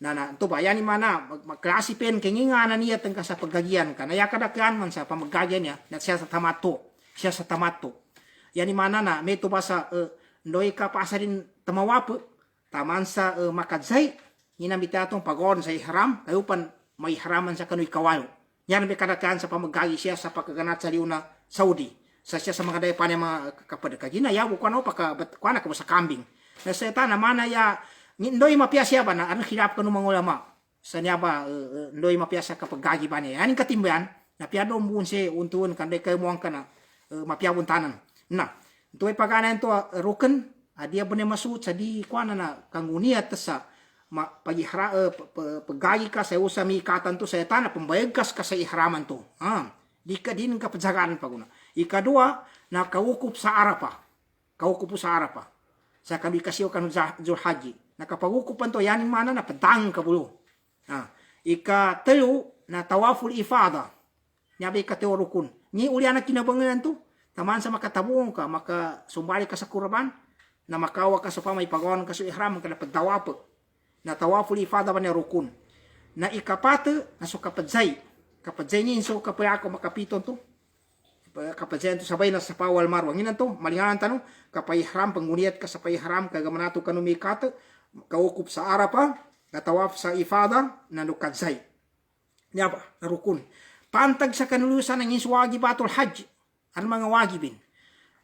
Na to ba yani mana maklasipen kinga na niya tengka sa paggagian ka. Naya kadakan man sa pamagagian niya na siya sa tamato. Siya sa tamato. Yani mana na may to ba sa ndoy ka pasarin tamawapo taman sa makadzay ginamit atong pagon sa ihram kayo pan may haraman sa kanoy kawayo. Yan may kadakan sa pamagagi siya sa pagkaganat sa liuna Saudi. Sa siya sa mga dayapan mga kapadakagina ya bukan pa ka sa kambing. Na sa ta na mana ya ndoy mapia siya ba na ano hirap ka ng mga ulama. Sa niya ba ndoy mapia sa kapagagi ba niya. Yan katimbayan na piado mbun si untuan kanday kayo mo ang kana mapia buntanan. Na ito ay pagana ito ruken dia bener masud sa di kuana na kanguniat sa paggayi ka sa usa mi katan to sa etana pambayag ka sa ihraman to. Di ka din ka pagjagaan paguna. Ikadua na kaukup sa Arafah. Kaukup sa Arafah. Sa kami kasiyo kan Zulhaji. Nakapagukupan to yanin mana na padang ka bulo. Ikatelu na tawaful ifada. Nyabi ka rukun. Ni ulian na kinabangan to. Taman sa makatabong ka, makasumbali ka sa kurban, na makawa ka sa pamay pagawan ka sa ihram, ka na pagtawapo. Na tawaful ifada ba na rukun. Na ikapate, na so kapadzay. Kapadzay niya, so kapaya ako makapiton to. Kapadzay to sabay na sa pawal marwang. Inan to, malinganan tanong, kapayihram, panguniat ka sa payihram, kagamanato ka numikate, kaukup sa Arafah, na tawaf sa ifada, na nukadzay. Niya ba, na rukun. Pantag sa kanulusan ng iswagi batul hajj. Ano mga wagibin?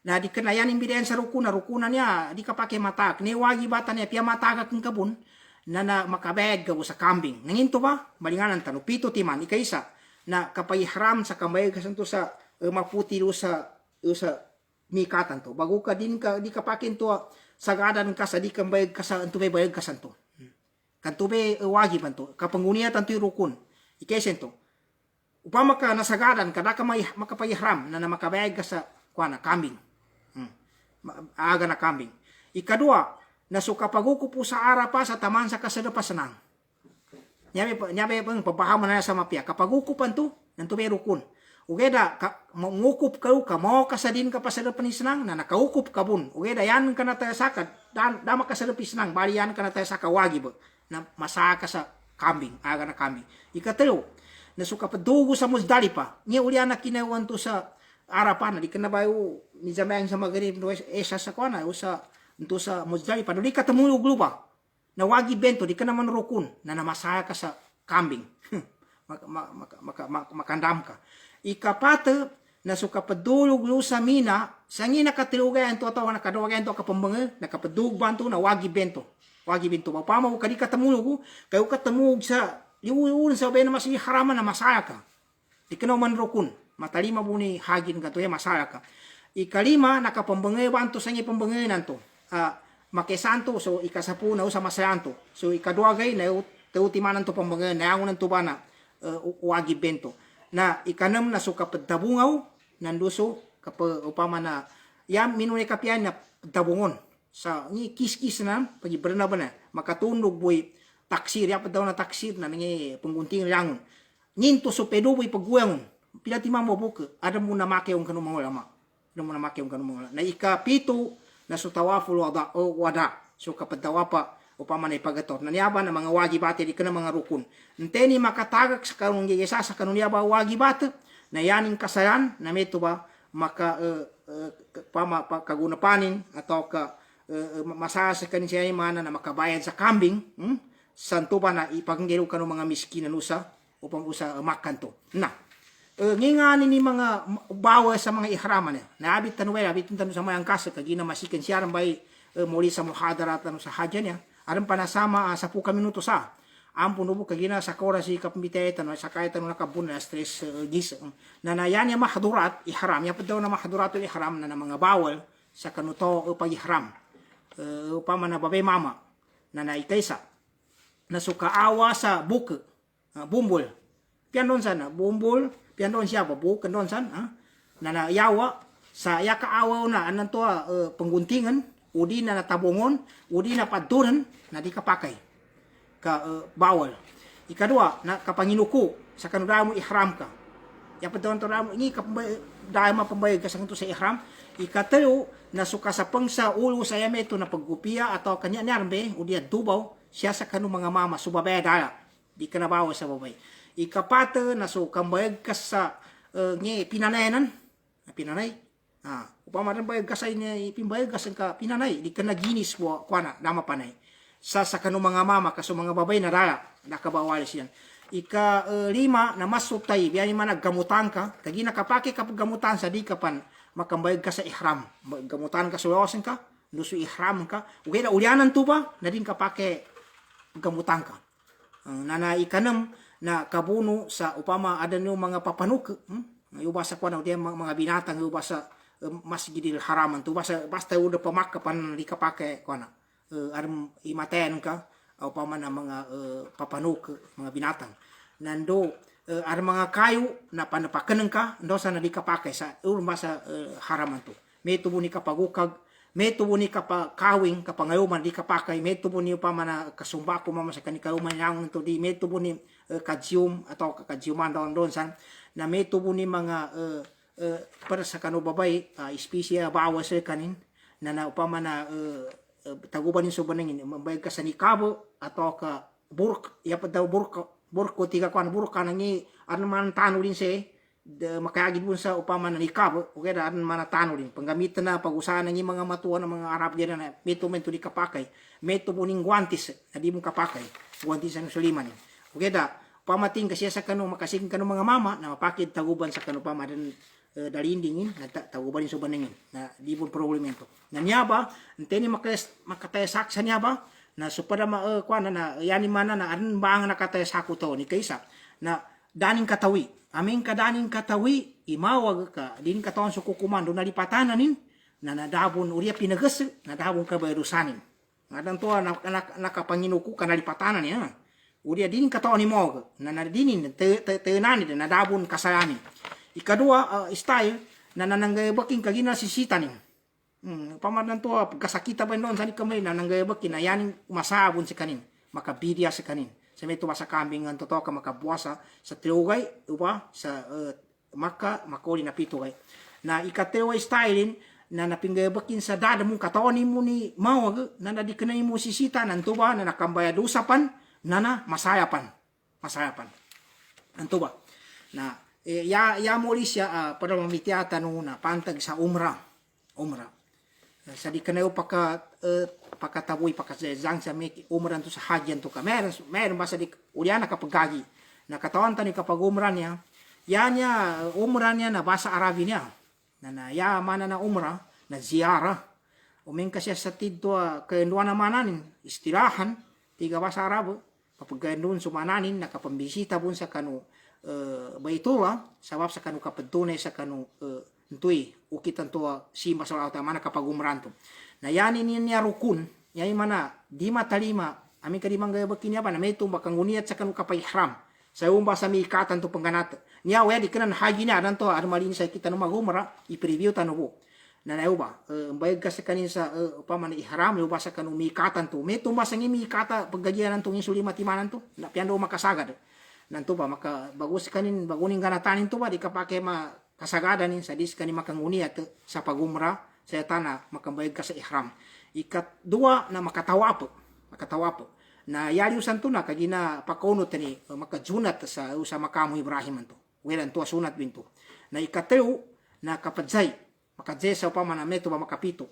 Na di kenayan imbidayan sa rukuna, rukunan niya, di ka pakai matak. Ni wagibatan niya, pia mataka kang kabun, na makabeg ka sa kambing. Nanginto ba? Malinganan tanong, pito timan, ikaisa, na kapayihram sa kambayag kasanto sa maputi sa mikatan to. Bago ka din ka, di ka pakin to, sagadan ka sa di kambayag ka sa antubay bayag kasanto. Kantubay wagiban to, kapanguniat anto yung rukun. Ikaisen to. Upama ka nasagadan kada ka makapayihram na makabayag ka sa kuana kambing. Aga na kambing. Ikadua, nasuka pagukupo sa Arafah sa taman sa kasadapasanang. Nyabe pang papahaman na sa mapya. Kapagukupan to, nanto may rukun. Ugeda mangukup ka mo kasadin ka pasadapan isanang na nakaukup ka bun. Ugeda yan ka na tayo sakad dama kasadapan isanang bali yan ka na tayo saka wagib na masaka sa kambing, aga na kambing. Ikatelo, nasuka padugo sa Muzdalifah. Niya uli anak kinawan to sa Arafah na di ka na bayo ni Zamayang sa Maghrib no esa sa kuana o sa to sa Muzdalifah. No di ka tamulog lupa. Na wagi bento di ka naman rukun na namasaya ka sa kambing. Makandam ka. Ikapate nasuka padulog lu sa Mina sangi nakatilugayan to nakadawagayan to kapambangal nakapadugban to na wagi bento. Wagi bento. Pama ko kadi ka tamulog kayo ka tamulog sa liwun sa bay na masih haraman na masaya ka. Ikanaw man rukun. Matalima po ni hagin ka to ya masaya ka. Ikalima nakapambangay banto sa inyo pambangayan to. Makesanto so ikasapu na sa masayanto. So ikaduagay na teutimanan to pambangayan na yangunan to ba na wagi bento. Na ikanam na so kapadabungaw nanduso upama na yam minunay kapiyan na dabungon. Sa ni kis-kis na pagibrana ba na makatundog boy taksir, ya daw na taksir na nangyay panggunting langon. Ninto so pedo boy pagguyangon. Pila ti mamo buka, ada mo na makeong kanong mga ulama. Ada mo na makeong kanong mga ulama. Na ikapito na so tawaful wada. So kapag tawapa upama na ipagator. Na niyaba na mga wagibate di ka na mga rukun. Nteni makatagak sa kanong gigisa sa kanong niyaba wagibate na yaning kasayan na meto ba maka kagunapanin atau masasa kanin siya mana na makabayad sa kambing. Santo ba na ipanggiro ka ng mga miskin na nusa upang usa makan to. Na, ngingani ni mga bawa sa mga ihraman niya. Naabit tanuway, abit tanu sa mayang kasa, kagina masikin siya rin ba'y muli sa muhadarat sa hadya niya. Aram panasama sa puka minuto sa. Ampun ubo kagina sa kora si kapambitay tanu sa kaya tanu nakabun na stress gis. Na nayan niya mahadurat, ihram. Yan pa daw na mahadurat ihram na mga bawal sa kanuto upang ihram. Upama na babay mama na naikaysa. Nasukaawa sa buke, bumbol. Pian doon sana, bumbol, pian doon siya, buke doon sana, na nayawa, sa yakaawa na, anan to, pangguntingan, udi na natabungon, udi na paduran, na di kapakay. bawal. Ikadua na kapanginuko sa kanudamo ihram ka. Ya patawan todamo ini dahil mapambayag ka sa kanto sa ihram. Ikatalo na suka sa pangsa ulo sa yame ito na paggupiya atau kanya nyarbe o diya dubaw siya sa kanu mga mama subabaya dala. Di ka nabawa sa babay. Ikapata na so kambayag ka sa pinanayanan. Pinanay. Upama rin bayag ka sa ipimbayag ka sa pinanay. Di ka naginis po kuana nama panay. Sa kanu mga mama kaso mga babay na dala. Nakabawalis yan. Ika-5 na masutay, biyan yung naggamutan ka, kagi nakapake ka gamutan sa di ka pan, makambayag ka sa ihram. Gamutan ka, sulawasan ka, luso ihram ka, okay na ulianan to ba, na din kapake gamutan ka. Na ikanam na kabuno sa upama ada nyo mga papanuk, iuba sa kwa na mga binatang, iuba sa masjidil haraman to, basta udah pamak ka pan, di kapake kwa na, aram imatayan ka, o paman na mga papanuk, mga binatang. Nando, ar mga kayo na panapakanang ka, ando sa nadi kapake sa urma sa haraman to. May tubo ni kapagukag, may tubo ni kapakawing, kapangayuman di kapakay, may tubo ni paman na kasumbako mama sa kanikayuman yang to di, may tubo ni kadyum atau kakadyuman doon san, na may tubo ni mga para sa kanubabay, espisya bawas kanin, na upama na taguban yung subanangin, mabayag ka sa nikabo atau ka burk, yapat daw burko tiga kuan burk ka nangi ano man tano din siya makayagid mo sa upama na nikabo okay da ano man tano din panggamitan na pag-usahan ng mga matuwa ng mga Arab diyan na meto di kapakay meto po ning guantis na di mo kapakay guantis ang suliman okay da pamating kasi sa kanu makasing kanu mga mama na mapakid taguban sa kanu pama dan dalindingin na taguban yung subaningin na di po problema ito na niya ba anteni makatayasak sa niya ba na supada kuana na yani mana na aran bang nakatayasak ko to ni kaysa na daning katawi aming kadaning katawi imawag ka din katawan sa kukumando na lipatanan na nadabon uriya pinagas nadabon ka bayrusanin ngadan to nakapanginuko ka na lipatanan niya uriya din katawan ni mo na nadinin teunani na nadabon kasayani. Ikadua, style, na nananggayabaking kagina sisita nin. Pamadan to, pagkasakita ba noon, sani kamay, nananggayabakin, na yaning masabon si kanin, makabidya si kanin. Sa may tuwa sa kambing, ang totoo ka makabuwasa sa triugay, upa, sa makoli na pitugay. Na ikatriugay style, na napinggayabakin sa dada mong kataonin mo ni mawag, na nadikanin mo sisita, nan tuba, na nakambayadusapan, na masayapan. Masayapan. Ang tuba. Na, ya mo siya para mamitiata nung na pantag sa umra. Sa di kanayo pakataboy pakazang sa may umran to sa hajyan to ka. Meron ba sa di uliana kapag gagi. Nakatawan tani kapag umra niya. Yan niya umra niya na basa Arabi niya. Na ya mana na umra na ziyara. Uming kasi sa tidto kainduan na mananin istirahan tiga basa Arabo. Kapag kainduan sumananin nakapambisita bun sa kanu baitullah sabab sa kanu kapadtunay sa kanu ntuy ukitan to si masalah mana kapag umranto na yani niya rukun yani mana di matalima amin kadimang gaya bakinya ba na may tumbakang uniat sa kanu kapay ihram sa umba sa mikatan to pangganat niya waya di kanan haji niya dan to armalin sa kita no magumra i-preview tanubo na nauba bayag ka sa kanin sa paman ihram uba sa kanu mikatan to may tumba sa mikata paggajian to insuli matimanan to na piando makasagad nanto ba maka bagus kanin baguning ganatanin to ba di kapake kasagadan sa dis kanin makanguni at sa pagumra sa tana makambayag ka sa ihram. Ikatdua na makatawapo na yali usan to na kagina pakono tani makajunat sa makamo Ibrahim to welan to sunat binto na ikateu na kapadzay makadzay sa upama na meto ba makapito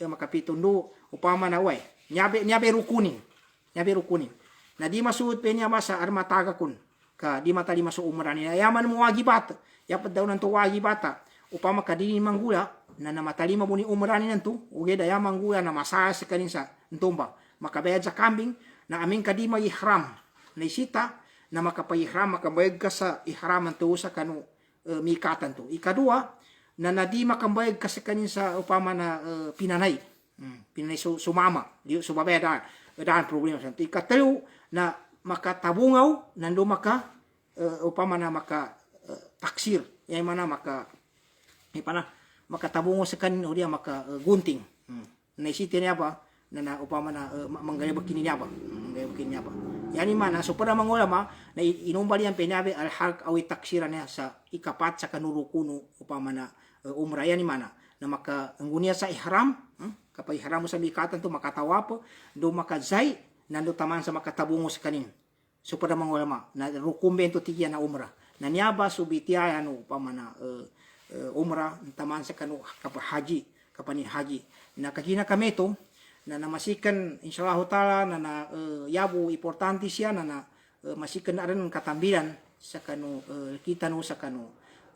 makapito no upama na way nyabe rukunin na di masuot pe niya ba sa armataga kun ka di matali masu umran niya yaman mo wagibat yapat daw nanto wagibata upama kadini manggula na namatali mabuni umran niya nanto ugeda ya manggula na masaya sa kanin sa ntumba makabayad sa kambing na aming kadima ihram na isita na makapayihram makabayad ka sa ihram nanto sa kanu mikatan to ikadua na nadi makambayad ka sa kanin sa upama na pinanay sumama di subabaya daan problema sa ikatelu na makatabungaw nando maka upama na maka taksir yan mana makatabungaw sa kanin o diya maka gunting naisiti niya ba na upama na manggayabak kini niya ba gayukin niya pa. Yani mana supaya mga ulama na inumbali ang pinabi al-harq awi taksiran niya sa ikapat sa kanurukuno upama na umrah yani mana na maka ngunia sa ihram kapag ihram mo sa mikatan to makatawa po do makazay nando taman sa makatabungo sa kanin supaya mga ulama na rukumbe to tiya na umrah na niyaba subitiya ano upama na umrah taman sa kanu kapag haji kapani haji na kagina kami to na namasikan insyaallah taala na yabu importante siya na masikan na rin katambilan sa kanu kita no sa kanu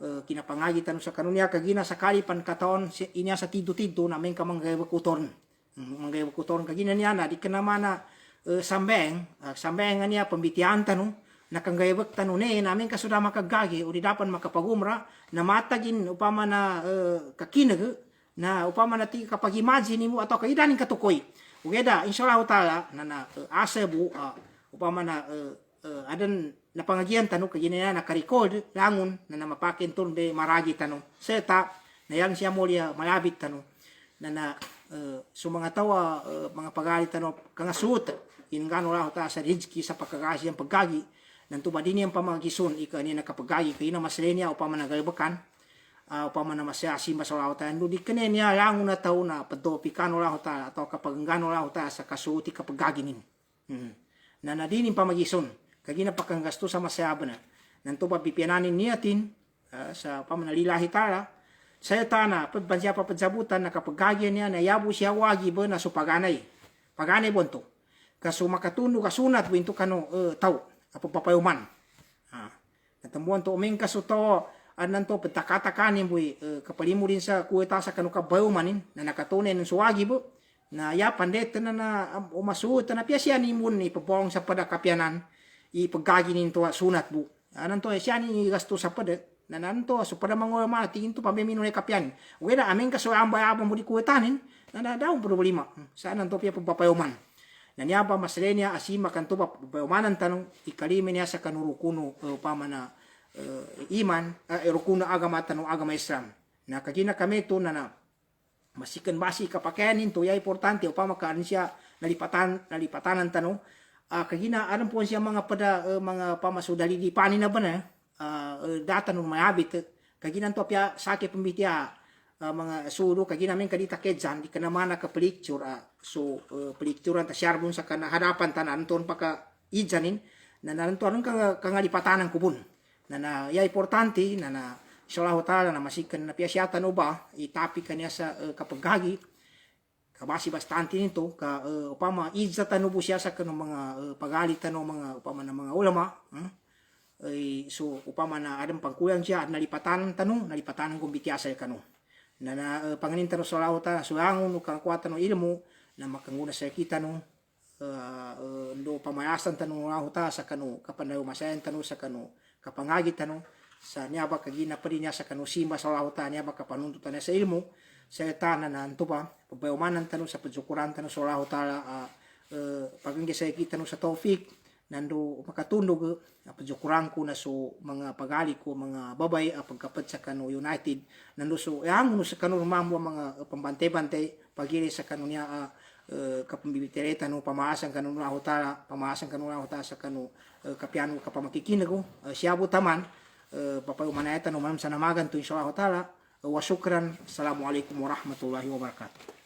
kinapangagitan sa kanu niya kagina sakali pan kataon inya sa tido-tido namin ka manggaywakuton kagina niya na di kanamana sambeng niya pambitian tanu nakanggayawak tanu ne namin kasuda makagagi uri dapat makapagumra na matagin upama na kakinag na upama na ti kapag imagine mo atau kaidanin katukoy ugeda insyaallah taala na asa bu upama na adan napangagian tanu kagina na record langun na mapakin ton de maragi tanu seta na yan siya mo liya malabit tanu na mga tawa mga pagali tanu kanga suot ingano la ta sa rizki sa pagkagasi ang paggagi nanto ba din yung pamagisun ika ni nakapagagi kay na maslenya upama nagalibakan upama na masyasi masalaw ta ndo di kene niya langun na tao na padopikano la ta atau kapag ngano la ta sa kasuti kapag gaginin na nadinin pamagisun kagina pakanggasto sa masyaba na nanto pa pipiananin niyatin sa pamanalilahi tala saya tana pagbansya pa padsabutan na kapag gagyan niya na yabu siya wagi ba na supaganay paganay bonto kaso makatundo kasunat winto kano tao apo papayuman natambuan to umeng kaso to anan to petakatakanin buy kapalimu din sa kuweta sa kanu kabayumanin na nakatunen ng suwagi bo na ya pandet na umasuot na piasya ni mun ni papong sa pada kapyanan ipagaginin to sunat bu anan to siya ni gasto sa pada na nanto so pada mga tingin to pamemino ni kapyan wala amin kaso ambay mo di kuwetanin na daw problema sa nanto pia papayuman na niya ba maslenya asima kanto papayumanan tanong ikalime niya sa kanurukuno upama na iman rukuno agama tanong agama Islam na kagina kami to na masikan basi kapakayanin to ya importante upama kaan siya nalipatanan tanong kagina alam po siya mga pada mga pamasudali di panin na ba na data nung mayabit kagina to pia sakit pembitiya mga suro kagina men kadita kedjan di kana mana ka picture so picture ta syarbon sa kana hadapan tanan ton paka ijanin na nanton kang ngalipatanan kubun na ya importante na insyaallah taala na masikan na piasyatan uba itapi kanya sa kapagagi kabasi bastante nito ka upama izatan ubo siya sa kanong mga pagalitan ng mga upama na mga ulama so upama na adang pangkulang siya at nalipatan kung bitiasa kanu na panganin tanong sa lauta suangon kang kuwatan ng ilmu na makanguna sa kita no do pamayasan tanong lauta sa kanu kapanayo masayan tanong sa kanu kapangagi tanong sa niya ba kagina pa rin niya sa kanu simba sa lauta niya ba kapanuntutan niya sa ilmu sa tanan na anto pa pagbayumanan tanong sa padsukuran tanong sa lauta paganggi sa kita no sa tawfik nando makatundog padsukuran ko na so mga pagali ko mga babay pagkapat sa kanu United nando so yang no sa kanu mambo mga pambantay-bantay pagiri sa kanu niya kapambibitereta no pamaasan kanu na hotala sa kanu kapiano kapamakikinago siya butaman papayumanayatan no manam sa namagan to insyaallah taala wa syukran assalamualaikum warahmatullahi wabarakatuh